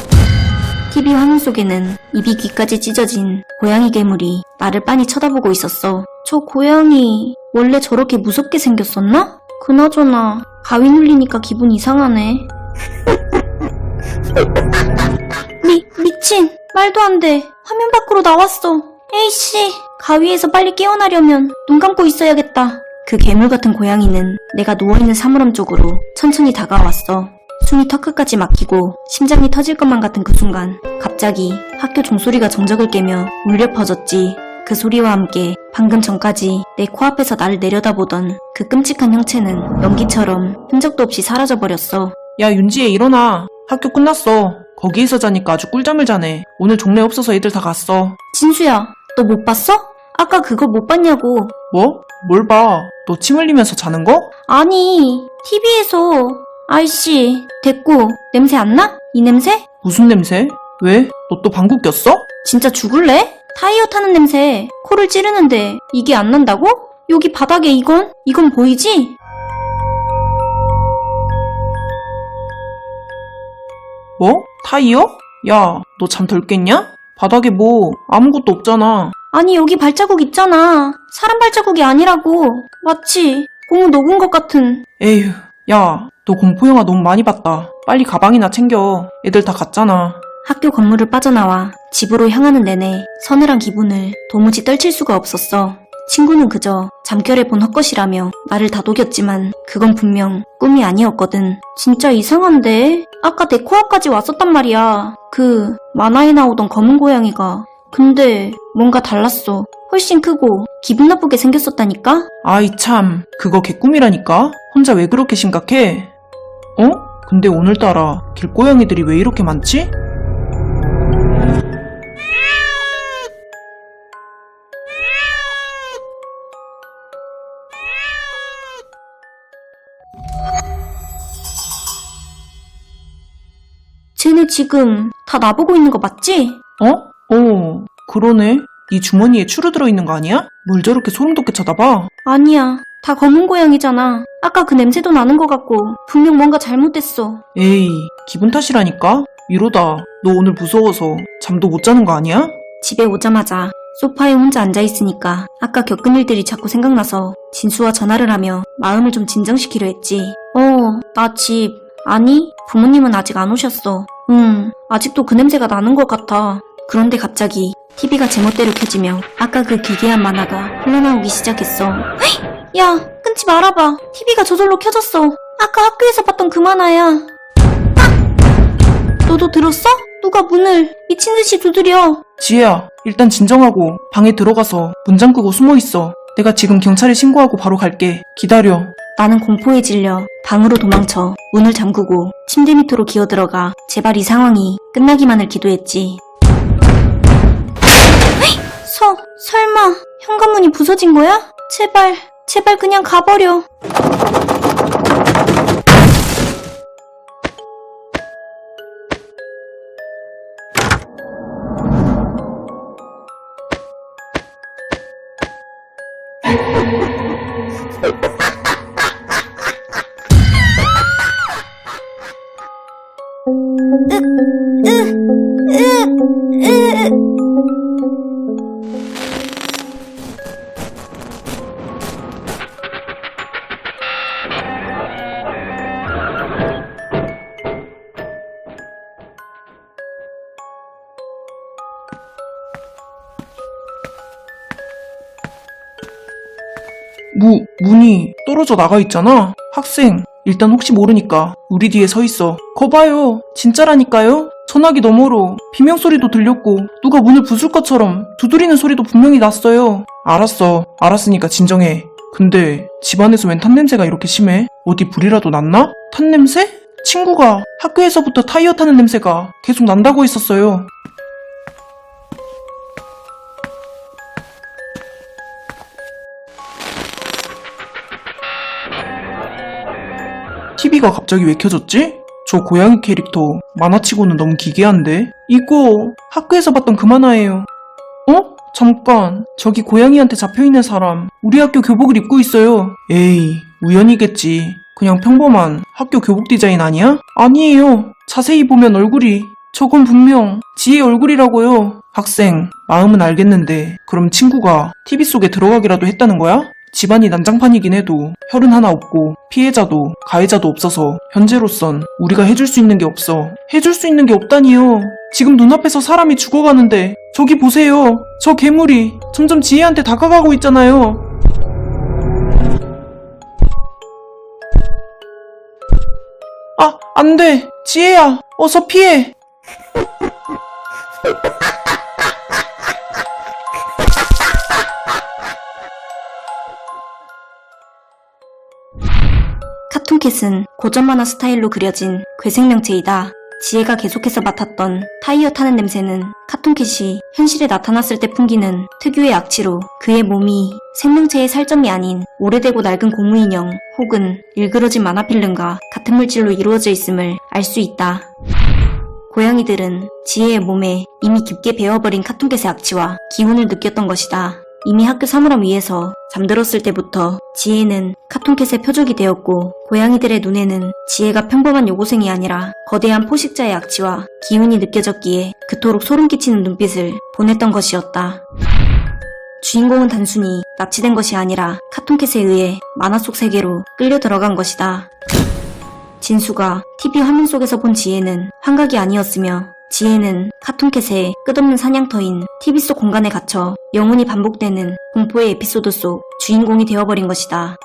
TV 화면 속에는 입이 귀까지 찢어진 고양이 괴물이 나를 빤히 쳐다보고 있었어. 저 고양이 원래 저렇게 무섭게 생겼었나? 그나저나 가위 눌리니까 기분 이상하네. 미친! 말도 안 돼. 화면 밖으로 나왔어. 에이씨! 가위에서 빨리 깨어나려면 눈 감고 있어야겠다. 그 괴물 같은 고양이는 내가 누워있는 사물함 쪽으로 천천히 다가왔어. 숨이 턱끝까지 막히고 심장이 터질 것만 같은 그 순간 갑자기 학교 종소리가 정적을 깨며 울려 퍼졌지. 그 소리와 함께 방금 전까지 내 코앞에서 나를 내려다보던 그 끔찍한 형체는 연기처럼 흔적도 없이 사라져버렸어. 야, 윤지혜 일어나. 학교 끝났어. 거기에서 자니까 아주 꿀잠을 자네. 오늘 종례 없어서 애들 다 갔어. 진수야, 너 못 봤어? 아까 그거 못 봤냐고. 뭐? 뭘 봐? 너 침 흘리면서 자는 거? 아니, TV에서. 아이씨, 됐고. 냄새 안 나? 이 냄새? 무슨 냄새? 왜? 너 또 방구 꼈어? 진짜 죽을래? 타이어 타는 냄새. 코를 찌르는데 이게 안 난다고? 여기 바닥에 이건 보이지? 뭐? 타이어? 야, 너 잠 덜 깼냐? 바닥에 뭐 아무것도 없잖아. 아니 여기 발자국 있잖아. 사람 발자국이 아니라고. 마치 고무 녹은 것 같은. 에휴, 야, 너 공포영화 너무 많이 봤다. 빨리 가방이나 챙겨. 애들 다 갔잖아. 학교 건물을 빠져나와 집으로 향하는 내내 서늘한 기분을 도무지 떨칠 수가 없었어. 친구는 그저 잠결에 본 헛것이라며 나를 다독였지만 그건 분명 꿈이 아니었거든. 진짜 이상한데? 아까 내 코앞까지 왔었단 말이야. 그 만화에 나오던 검은 고양이가. 근데 뭔가 달랐어. 훨씬 크고 기분 나쁘게 생겼었다니까? 아이 참, 그거 개꿈이라니까? 혼자 왜 그렇게 심각해? 어? 근데 오늘따라 길고양이들이 왜 이렇게 많지? 쟤네 지금 다 나보고 있는 거 맞지? 그러네. 네 주머니에 추루 들어있는 거 아니야? 뭘 저렇게 소름 돋게 쳐다봐? 아니야. 다 검은 고양이잖아. 아까 그 냄새도 나는 것 같고 분명 뭔가 잘못됐어. 에이, 기분 탓이라니까? 이러다 너 오늘 무서워서 잠도 못 자는 거 아니야? 집에 오자마자 소파에 혼자 앉아있으니까 아까 겪은 일들이 자꾸 생각나서 진수와 전화를 하며 마음을 좀 진정시키려 했지. 나 집. 아니, 부모님은 아직 안 오셨어. 아직도 그 냄새가 나는 것 같아. 그런데 갑자기 TV가 제멋대로 켜지며 아까 그 기괴한 만화가 흘러나오기 시작했어. 헤이! 야, 끊지 말아봐. TV가 저절로 켜졌어. 아까 학교에서 봤던 그 만화야. 아! 너도 들었어? 누가 문을 미친 듯이 두드려. 지혜야, 일단 진정하고 방에 들어가서 문 잠그고 숨어 있어. 내가 지금 경찰에 신고하고 바로 갈게. 기다려. 나는 공포에 질려 방으로 도망쳐 문을 잠그고 침대 밑으로 기어들어가 제발 이 상황이 끝나기만을 기도했지. 설마 현관문이 부서진 거야? 제발 그냥 가버려. 문이 떨어져 나가 있잖아. 학생, 일단 혹시 모르니까 우리 뒤에 서 있어. 거 봐요. 진짜라니까요. 전화기 너머로 비명소리도 들렸고 누가 문을 부술 것처럼 두드리는 소리도 분명히 났어요. 알았으니까 진정해. 근데 집안에서 웬 탄냄새가 이렇게 심해? 어디 불이라도 났나? 탄냄새? 친구가 학교에서부터 타이어 타는 냄새가 계속 난다고 했었어요. TV가 갑자기 왜 켜졌지? 저 고양이 캐릭터 만화치고는 너무 기괴한데? 이거 학교에서 봤던 그 만화예요. 어? 잠깐, 저기 고양이한테 잡혀있는 사람 우리 학교 교복을 입고 있어요. 에이, 우연이겠지. 그냥 평범한 학교 교복 디자인 아니야? 아니에요. 자세히 보면 얼굴이, 저건 분명 지혜의 얼굴이라고요. 학생, 마음은 알겠는데 그럼 친구가 TV 속에 들어가기라도 했다는 거야? 집안이 난장판이긴 해도 혈은 하나 없고 피해자도 가해자도 없어서 현재로선 우리가 해줄 수 있는 게 없어. 해줄 수 있는 게 없다니요. 지금 눈앞에서 사람이 죽어가는데 저기 보세요. 저 괴물이 점점 지혜한테 다가가고 있잖아요. 아, 안 돼. 지혜야, 어서 피해. 카툰캣은 고전 만화 스타일로 그려진 괴생명체이다. 지혜가 계속해서 맡았던 타이어 타는 냄새는 카툰캣이 현실에 나타났을 때 풍기는 특유의 악취로 그의 몸이 생명체의 살점이 아닌 오래되고 낡은 고무인형 혹은 일그러진 만화필름과 같은 물질로 이루어져 있음을 알 수 있다. 고양이들은 지혜의 몸에 이미 깊게 배어버린 카툰캣의 악취와 기운을 느꼈던 것이다. 이미 학교 사물함 위에서 잠들었을 때부터 지혜는 카툰캣의 표적이 되었고 고양이들의 눈에는 지혜가 평범한 여고생이 아니라 거대한 포식자의 악취와 기운이 느껴졌기에 그토록 소름 끼치는 눈빛을 보냈던 것이었다. 주인공은 단순히 납치된 것이 아니라 카툰캣에 의해 만화 속 세계로 끌려 들어간 것이다. 진수가 TV 화면 속에서 본 지혜는 환각이 아니었으며 지혜는 카툰캣의 끝없는 사냥터인 TV 속 공간에 갇혀 영원히 반복되는 공포의 에피소드 속 주인공이 되어버린 것이다.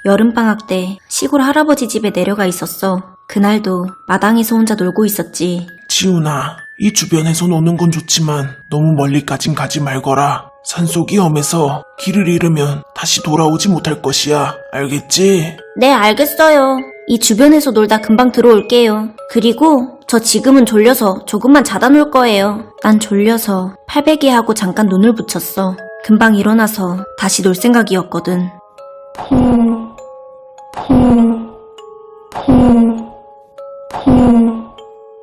여름방학 때 시골 할아버지 집에 내려가 있었어. 그날도 마당에서 혼자 놀고 있었지. 지훈아, 이 주변에서 노는 건 좋지만 너무 멀리까진 가지 말거라. 산속이 험해서 길을 잃으면 다시 돌아오지 못할 것이야. 알겠지? 네, 알겠어요. 이 주변에서 놀다 금방 들어올게요. 그리고 저 지금은 졸려서 조금만 자다 놀 거예요. 난 졸려서 팔베개하고 잠깐 눈을 붙였어. 금방 일어나서 다시 놀 생각이었거든.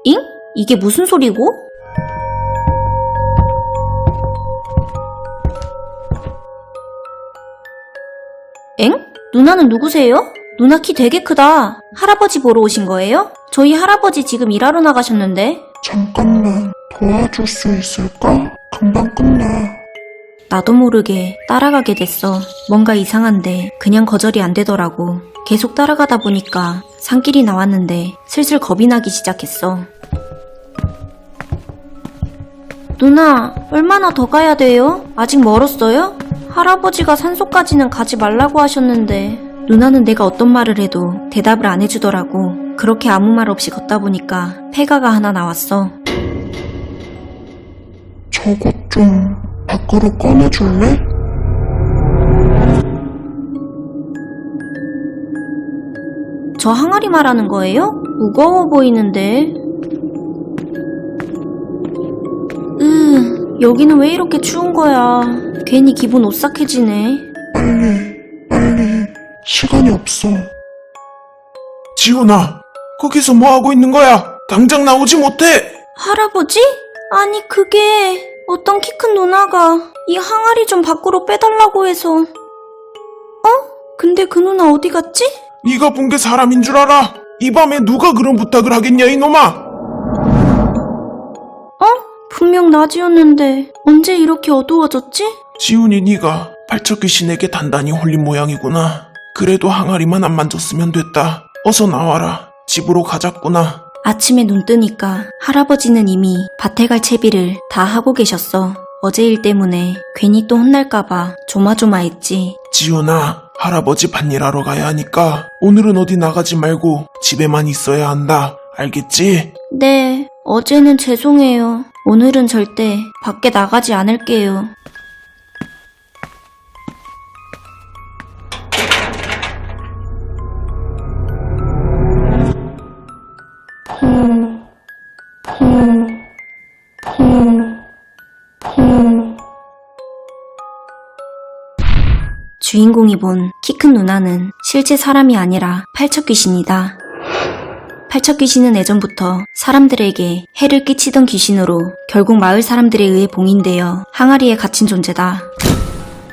잉? 이게 무슨 소리고? 엥? 누나는 누구세요? 누나 키 되게 크다. 할아버지 보러 오신 거예요? 저희 할아버지 지금 일하러 나가셨는데. 잠깐만 도와줄 수 있을까? 금방 끝나. 나도 모르게 따라가게 됐어. 뭔가 이상한데 그냥 거절이 안 되더라고. 계속 따라가다 보니까 산길이 나왔는데 슬슬 겁이 나기 시작했어. 누나, 얼마나 더 가야 돼요? 아직 멀었어요? 할아버지가 산속까지는 가지 말라고 하셨는데. 누나는 내가 어떤 말을 해도 대답을 안 해주더라고. 그렇게 아무 말 없이 걷다 보니까 폐가가 하나 나왔어. 저것 좀 밖으로 꺼내줄래? 저 항아리 말하는 거예요? 무거워 보이는데. 여기는 왜 이렇게 추운 거야. 괜히 기분 오싹해지네. 빨리 시간이 없어. 지훈아, 거기서 뭐 하고 있는 거야? 당장 나오지 못해! 할아버지? 아니 그게 어떤 키 큰 누나가 이 항아리 좀 밖으로 빼달라고 해서. 근데 그 누나 어디 갔지? 네가 본 게 사람인 줄 알아? 이 밤에 누가 그런 부탁을 하겠냐 이놈아! 분명 낮이었는데 언제 이렇게 어두워졌지? 지훈이 네가 발척 귀신에게 단단히 홀린 모양이구나. 그래도 항아리만 안 만졌으면 됐다. 어서 나와라. 집으로 가자꾸나. 아침에 눈 뜨니까 할아버지는 이미 밭에 갈 채비를 다 하고 계셨어. 어제 일 때문에 괜히 또 혼날까봐 조마조마했지. 지훈아, 할아버지 밭일하러 가야 하니까 오늘은 어디 나가지 말고 집에만 있어야 한다. 알겠지? 네, 어제는 죄송해요. 오늘은 절대 밖에 나가지 않을게요. 주인공이 본 키 큰 누나는 실제 사람이 아니라 팔척귀신이다. 팔척귀신은 예전부터 사람들에게 해를 끼치던 귀신으로 결국 마을 사람들에 의해 봉인되어 항아리에 갇힌 존재다.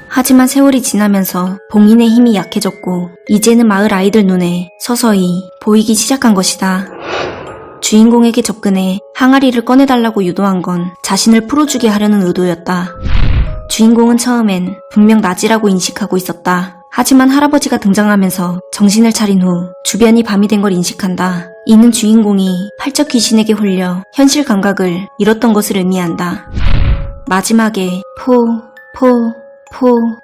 하지만 세월이 지나면서 봉인의 힘이 약해졌고 이제는 마을 아이들 눈에 서서히 보이기 시작한 것이다. 주인공에게 접근해 항아리를 꺼내달라고 유도한 건 자신을 풀어주게 하려는 의도였다. 주인공은 처음엔 분명 낮이라고 인식하고 있었다. 하지만 할아버지가 등장하면서 정신을 차린 후 주변이 밤이 된 걸 인식한다. 이는 주인공이 팔척 귀신에게 홀려 현실 감각을 잃었던 것을 의미한다. 마지막에 포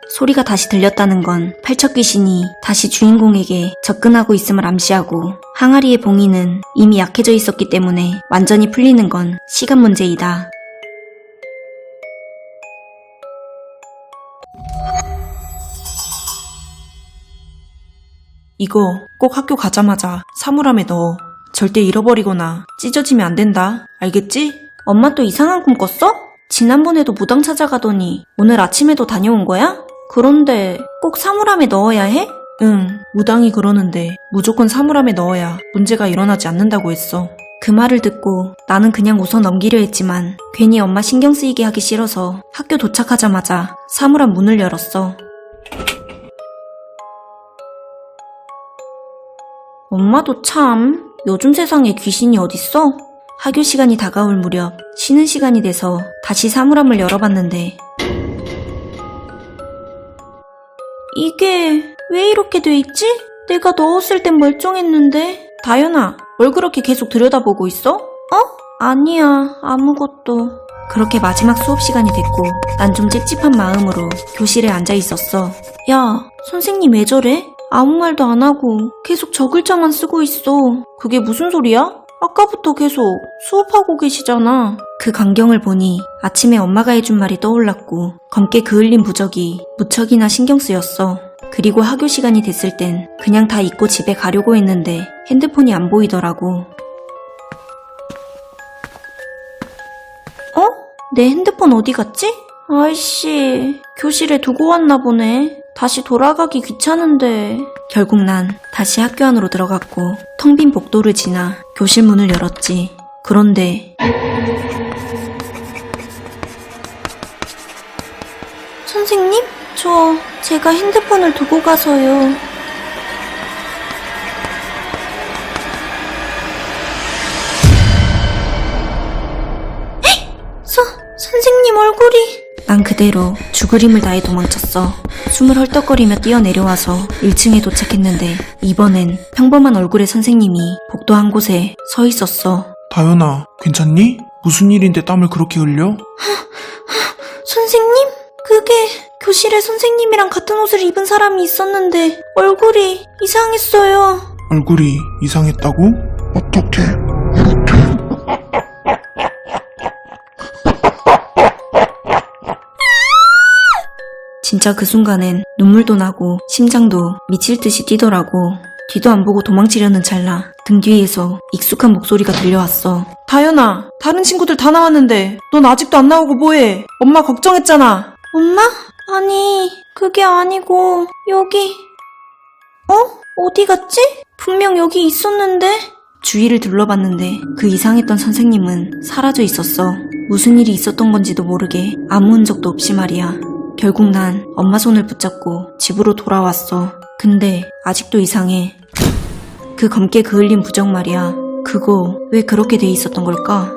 소리가 다시 들렸다는 건 팔척 귀신이 다시 주인공에게 접근하고 있음을 암시하고 항아리의 봉인은 이미 약해져 있었기 때문에 완전히 풀리는 건 시간 문제이다. 이거 꼭 학교 가자마자 사물함에 넣어. 절대 잃어버리거나 찢어지면 안 된다. 알겠지? 엄마 또 이상한 꿈 꿨어? 지난번에도 무당 찾아가더니 오늘 아침에도 다녀온 거야? 그런데 꼭 사물함에 넣어야 해? 응, 무당이 그러는데 무조건 사물함에 넣어야 문제가 일어나지 않는다고 했어. 그 말을 듣고 나는 그냥 웃어 넘기려 했지만 괜히 엄마 신경 쓰이게 하기 싫어서 학교 도착하자마자 사물함 문을 열었어. 엄마도 참 요즘 세상에 귀신이 어딨어? 학교 시간이 다가올 무렵 쉬는 시간이 돼서 다시 사물함을 열어봤는데 이게 왜 이렇게 돼 있지? 내가 넣었을 땐 멀쩡했는데. 다현아, 뭘 그렇게 계속 들여다보고 있어? 아니야, 아무것도. 그렇게 마지막 수업 시간이 됐고 난 좀 찝찝한 마음으로 교실에 앉아 있었어. 야, 선생님 왜 저래? 아무 말도 안 하고 계속 저 글자만 쓰고 있어. 그게 무슨 소리야? 아까부터 계속 수업하고 계시잖아. 그 광경을 보니 아침에 엄마가 해준 말이 떠올랐고 검게 그을린 부적이 무척이나 신경 쓰였어. 그리고 학교 시간이 됐을 땐 그냥 다 잊고 집에 가려고 했는데 핸드폰이 안 보이더라고. 내 핸드폰 어디 갔지? 아이씨, 교실에 두고 왔나 보네. 다시 돌아가기 귀찮은데. 결국 난 다시 학교 안으로 들어갔고 텅 빈 복도를 지나 교실 문을 열었지. 그런데 선생님? 제가 핸드폰을 두고 가서요. 선생님 얼굴이. 난 그대로 죽을 힘을 다해 도망쳤어. 숨을 헐떡거리며 뛰어내려와서 1층에 도착했는데 이번엔 평범한 얼굴의 선생님이 복도 한 곳에 서 있었어. 다현아, 괜찮니? 무슨 일인데 땀을 그렇게 흘려? 선생님? 그게 교실에 선생님이랑 같은 옷을 입은 사람이 있었는데 얼굴이 이상했어요. 얼굴이 이상했다고? 어떻게 이렇게 진짜 그 순간엔 눈물도 나고 심장도 미칠 듯이 뛰더라고. 뒤도 안 보고 도망치려는 찰나 등 뒤에서 익숙한 목소리가 들려왔어. 다현아, 다른 친구들 다 나왔는데 넌 아직도 안 나오고 뭐해? 엄마 걱정했잖아. 엄마? 아니, 그게 아니고 여기. 어디 갔지? 분명 여기 있었는데. 주위를 둘러봤는데 그 이상했던 선생님은 사라져 있었어. 무슨 일이 있었던 건지도 모르게 아무 흔적도 없이 말이야. 결국 난 엄마 손을 붙잡고 집으로 돌아왔어. 근데 아직도 이상해. 그 검게 그을린 부적 말이야. 그거 왜 그렇게 돼 있었던 걸까?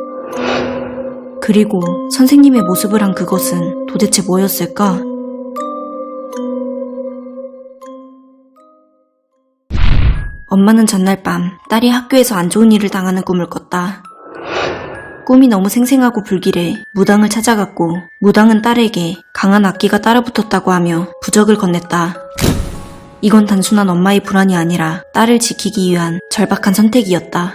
그리고 선생님의 모습을 한 그것은 도대체 뭐였을까? 엄마는 전날 밤 딸이 학교에서 안 좋은 일을 당하는 꿈을 꿨다. 꿈이 너무 생생하고 불길해 무당을 찾아갔고 무당은 딸에게 강한 악기가 따라붙었다고 하며 부적을 건넸다. 이건 단순한 엄마의 불안이 아니라 딸을 지키기 위한 절박한 선택이었다.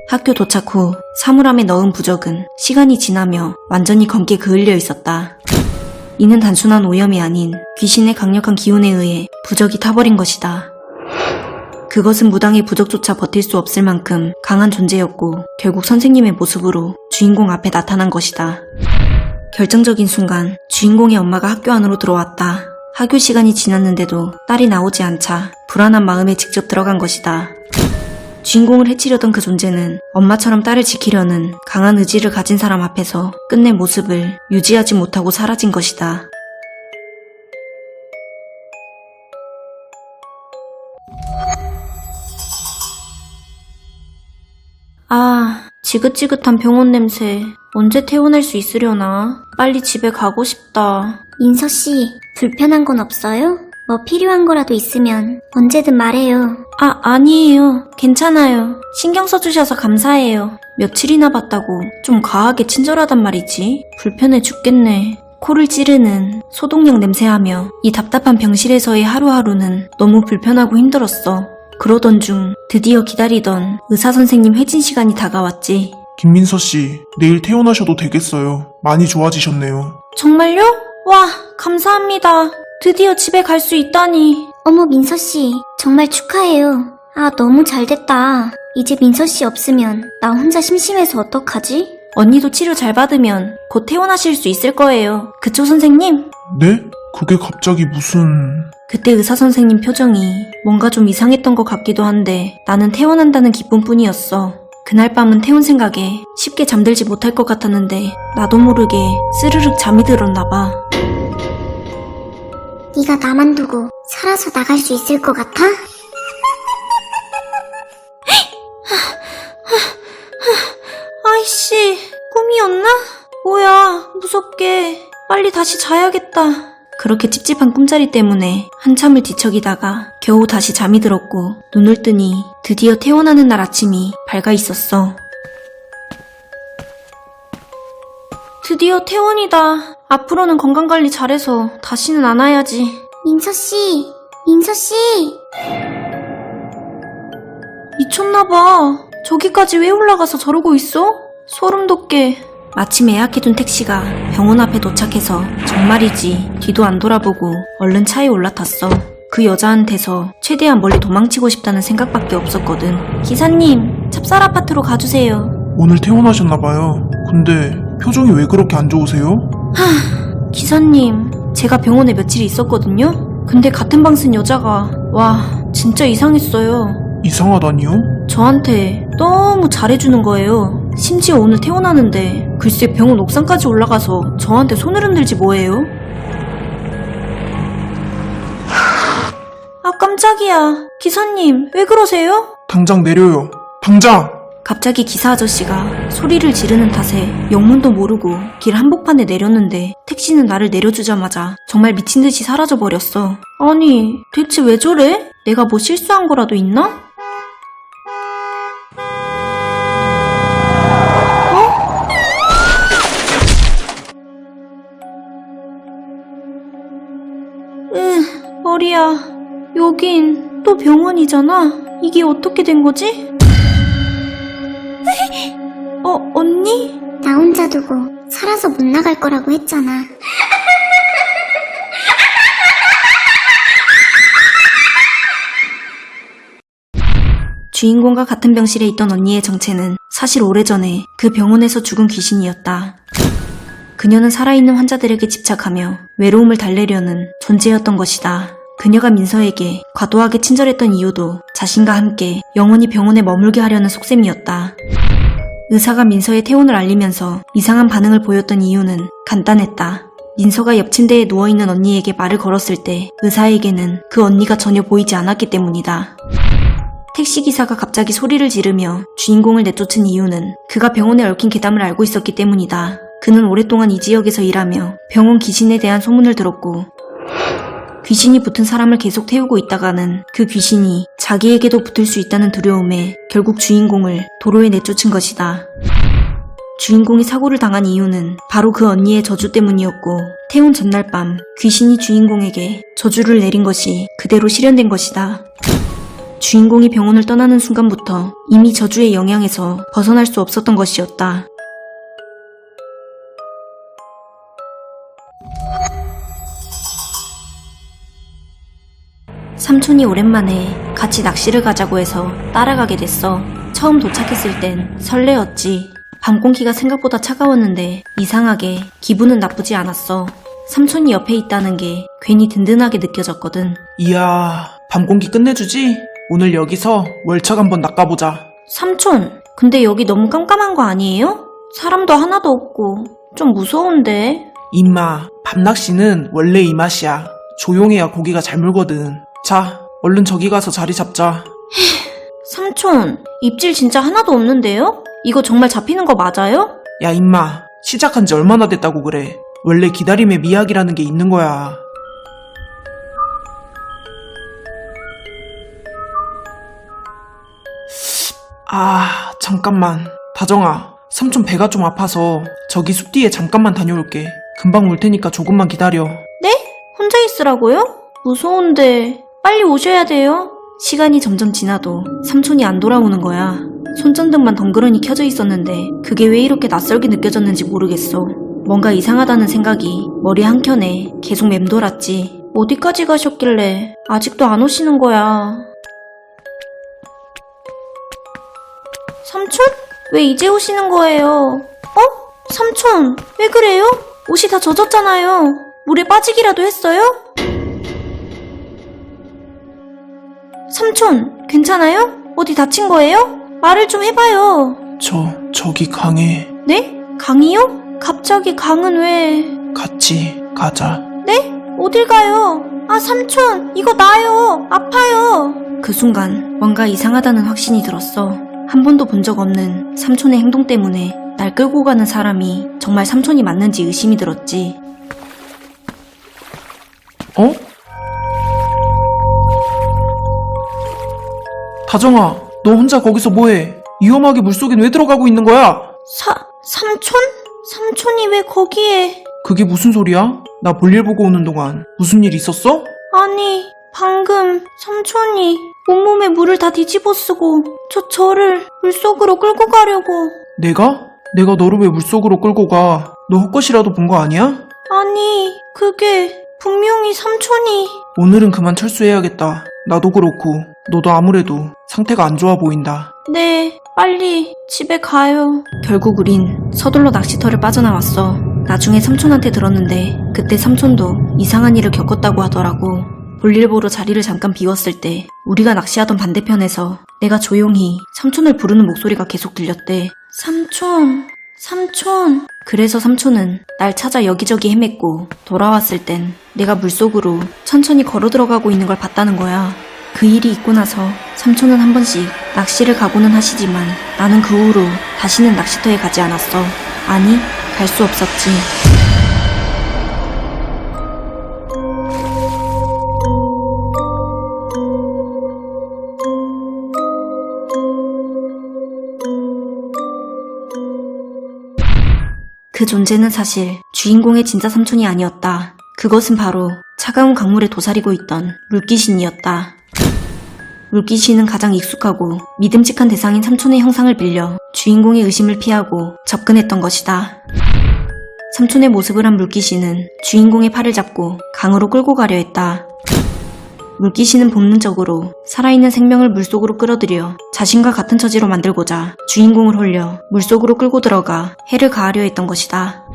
학교 도착 후 사물함에 넣은 부적은 시간이 지나며 완전히 검게 그을려 있었다. 이는 단순한 오염이 아닌 귀신의 강력한 기운에 의해 부적이 타버린 것이다. 그것은 무당의 부적조차 버틸 수 없을 만큼 강한 존재였고 결국 선생님의 모습으로 주인공 앞에 나타난 것이다. 결정적인 순간 주인공의 엄마가 학교 안으로 들어왔다. 학교 시간이 지났는데도 딸이 나오지 않자 불안한 마음에 직접 들어간 것이다. 주인공을 해치려던 그 존재는 엄마처럼 딸을 지키려는 강한 의지를 가진 사람 앞에서 끝내 모습을 유지하지 못하고 사라진 것이다. 아, 지긋지긋한 병원 냄새. 언제 퇴원할 수 있으려나? 빨리 집에 가고 싶다. 민서씨, 불편한 건 없어요? 뭐 필요한 거라도 있으면 언제든 말해요. 아니에요. 괜찮아요. 신경 써주셔서 감사해요. 며칠이나 봤다고 좀 과하게 친절하단 말이지. 불편해 죽겠네. 코를 찌르는 소독약 냄새하며 이 답답한 병실에서의 하루하루는 너무 불편하고 힘들었어. 그러던 중 드디어 기다리던 의사선생님 회진 시간이 다가왔지. 김민서 씨, 내일 퇴원하셔도 되겠어요. 많이 좋아지셨네요. 정말요? 와, 감사합니다. 드디어 집에 갈 수 있다니. 어머 민서씨, 정말 축하해요. 아, 너무 잘됐다. 이제 민서씨 없으면 나 혼자 심심해서 어떡하지? 언니도 치료 잘 받으면 곧 퇴원하실 수 있을 거예요. 그쵸, 선생님? 네? 그게 갑자기 무슨... 그때 의사선생님 표정이 뭔가 좀 이상했던 것 같기도 한데 나는 퇴원한다는 기쁨뿐이었어. 그날 밤은 퇴원 생각에 쉽게 잠들지 못할 것 같았는데 나도 모르게 스르륵 잠이 들었나 봐. 네가 나만 두고 살아서 나갈 수 있을 것 같아? 아이씨, 꿈이었나? 뭐야, 무섭게. 빨리 다시 자야겠다. 그렇게 찝찝한 꿈자리 때문에 한참을 뒤척이다가 겨우 다시 잠이 들었고 눈을 뜨니 드디어 퇴원하는 날 아침이 밝아 있었어. 드디어 퇴원이다. 앞으로는 건강관리 잘해서 다시는 안 와야지. 민서씨, 민서씨. 미쳤나봐. 저기까지 왜 올라가서 저러고 있어? 소름 돋게. 마침 예약해둔 택시가 병원 앞에 도착해서 정말이지 뒤도 안 돌아보고 얼른 차에 올라탔어. 그 여자한테서 최대한 멀리 도망치고 싶다는 생각밖에 없었거든. 기사님, 찹쌀 아파트로 가주세요. 오늘 퇴원하셨나봐요. 근데 표정이 왜 그렇게 안 좋으세요? 기사님, 제가 병원에 며칠 있었거든요? 근데 같은 방 쓴 여자가 와, 진짜 이상했어요. 이상하다니요? 저한테 너무 잘해주는 거예요. 심지어 오늘 퇴원하는데 글쎄 병원 옥상까지 올라가서 저한테 손을 흔들지 뭐예요? 아, 깜짝이야. 기사님, 왜 그러세요? 당장 내려요. 당장! 갑자기 기사 아저씨가 소리를 지르는 탓에 영문도 모르고 길 한복판에 내렸는데 택시는 나를 내려주자마자 정말 미친 듯이 사라져버렸어. 아니, 대체 왜 저래? 내가 뭐 실수한 거라도 있나? 머리야. 여긴 또 병원이잖아. 이게 어떻게 된 거지? 언니? 나 혼자 두고 살아서 못 나갈 거라고 했잖아. 주인공과 같은 병실에 있던 언니의 정체는 사실 오래전에 그 병원에서 죽은 귀신이었다. 그녀는 살아있는 환자들에게 집착하며 외로움을 달래려는 존재였던 것이다. 그녀가 민서에게 과도하게 친절했던 이유도 자신과 함께 영원히 병원에 머물게 하려는 속셈이었다. 의사가 민서의 퇴원을 알리면서 이상한 반응을 보였던 이유는 간단했다. 민서가 옆 침대에 누워있는 언니에게 말을 걸었을 때 의사에게는 그 언니가 전혀 보이지 않았기 때문이다. 택시기사가 갑자기 소리를 지르며 주인공을 내쫓은 이유는 그가 병원에 얽힌 괴담을 알고 있었기 때문이다. 그는 오랫동안 이 지역에서 일하며 병원 귀신에 대한 소문을 들었고 귀신이 붙은 사람을 계속 태우고 있다가는 그 귀신이 자기에게도 붙을 수 있다는 두려움에 결국 주인공을 도로에 내쫓은 것이다. 주인공이 사고를 당한 이유는 바로 그 언니의 저주 때문이었고 태운 전날 밤 귀신이 주인공에게 저주를 내린 것이 그대로 실현된 것이다. 주인공이 병원을 떠나는 순간부터 이미 저주의 영향에서 벗어날 수 없었던 것이었다. 삼촌이 오랜만에 같이 낚시를 가자고 해서 따라가게 됐어. 처음 도착했을 땐 설레었지. 밤 공기가 생각보다 차가웠는데 이상하게 기분은 나쁘지 않았어. 삼촌이 옆에 있다는 게 괜히 든든하게 느껴졌거든. 이야, 밤 공기 끝내주지? 오늘 여기서 월척 한번 낚아보자. 삼촌, 근데 여기 너무 깜깜한 거 아니에요? 사람도 하나도 없고 좀 무서운데. 임마, 밤낚시는 원래 이 맛이야. 조용해야 고기가 잘 물거든. 자, 얼른 저기 가서 자리 잡자. 삼촌, 입질 진짜 하나도 없는데요? 이거 정말 잡히는 거 맞아요? 야, 임마, 시작한 지 얼마나 됐다고 그래. 원래 기다림의 미학이라는 게 있는 거야. 아, 잠깐만. 다정아, 삼촌 배가 좀 아파서 저기 숲 뒤에 잠깐만 다녀올게. 금방 올 테니까 조금만 기다려. 네? 혼자 있으라고요? 무서운데 빨리 오셔야 돼요. 시간이 점점 지나도 삼촌이 안 돌아오는 거야. 손전등만 덩그러니 켜져 있었는데 그게 왜 이렇게 낯설게 느껴졌는지 모르겠어. 뭔가 이상하다는 생각이 머리 한켠에 계속 맴돌았지. 어디까지 가셨길래 아직도 안 오시는 거야. 삼촌? 왜 이제 오시는 거예요? 삼촌, 왜 그래요? 옷이 다 젖었잖아요. 물에 빠지기라도 했어요? 삼촌, 괜찮아요? 어디 다친 거예요? 말을 좀 해봐요. 저기 강에 네? 강이요? 갑자기 강은 왜? 같이 가자. 네? 어딜 가요? 아, 삼촌, 이거 나요. 아파요. 그 순간 뭔가 이상하다는 확신이 들었어. 한 번도 본 적 없는 삼촌의 행동 때문에 날 끌고 가는 사람이 정말 삼촌이 맞는지 의심이 들었지. 어? 다정아, 너 혼자 거기서 뭐해? 위험하게 물속엔 왜 들어가고 있는 거야? 삼촌? 삼촌이 왜 거기에? 그게 무슨 소리야? 나 볼일 보고 오는 동안 무슨 일 있었어? 아니, 방금 삼촌이 온몸에 물을 다 뒤집어 쓰고 저를 물속으로 끌고 가려고. 내가 너를 왜 물속으로 끌고 가? 너 헛것이라도 본 거 아니야? 아니, 그게 분명히 삼촌이. 오늘은 그만 철수해야겠다. 나도 그렇고 너도 아무래도 상태가 안 좋아 보인다. 네, 빨리 집에 가요. 결국 우린 서둘러 낚시터를 빠져나왔어. 나중에 삼촌한테 들었는데 그때 삼촌도 이상한 일을 겪었다고 하더라고. 볼일 보러 자리를 잠깐 비웠을 때 우리가 낚시하던 반대편에서 내가 조용히 삼촌을 부르는 목소리가 계속 들렸대. 삼촌, 삼촌. 그래서 삼촌은 날 찾아 여기저기 헤맸고 돌아왔을 땐 내가 물속으로 천천히 걸어 들어가고 있는 걸 봤다는 거야. 그 일이 있고 나서 삼촌은 한 번씩 낚시를 가고는 하시지만 나는 그 후로 다시는 낚시터에 가지 않았어. 아니, 갈 수 없었지. 그 존재는 사실 주인공의 진짜 삼촌이 아니었다. 그것은 바로 차가운 강물에 도사리고 있던 물귀신이었다. 물귀신은 가장 익숙하고 믿음직한 대상인 삼촌의 형상을 빌려 주인공의 의심을 피하고 접근했던 것이다. 삼촌의 모습을 한 물귀신은 주인공의 팔을 잡고 강으로 끌고 가려 했다. 물귀신은 본능적으로 살아있는 생명을 물속으로 끌어들여 자신과 같은 처지로 만들고자 주인공을 홀려 물속으로 끌고 들어가 해를 가하려 했던 것이다.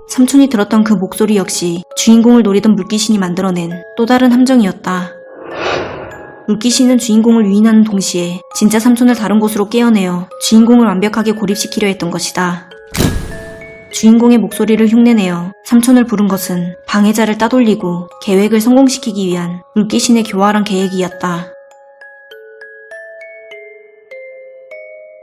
삼촌이 들었던 그 목소리 역시 주인공을 노리던 물귀신이 만들어낸 또 다른 함정이었다. 물귀신은 주인공을 유인하는 동시에 진짜 삼촌을 다른 곳으로 깨어내어 주인공을 완벽하게 고립시키려 했던 것이다. 주인공의 목소리를 흉내내어 삼촌을 부른 것은 방해자를 따돌리고 계획을 성공시키기 위한 물귀신의 교활한 계획이었다.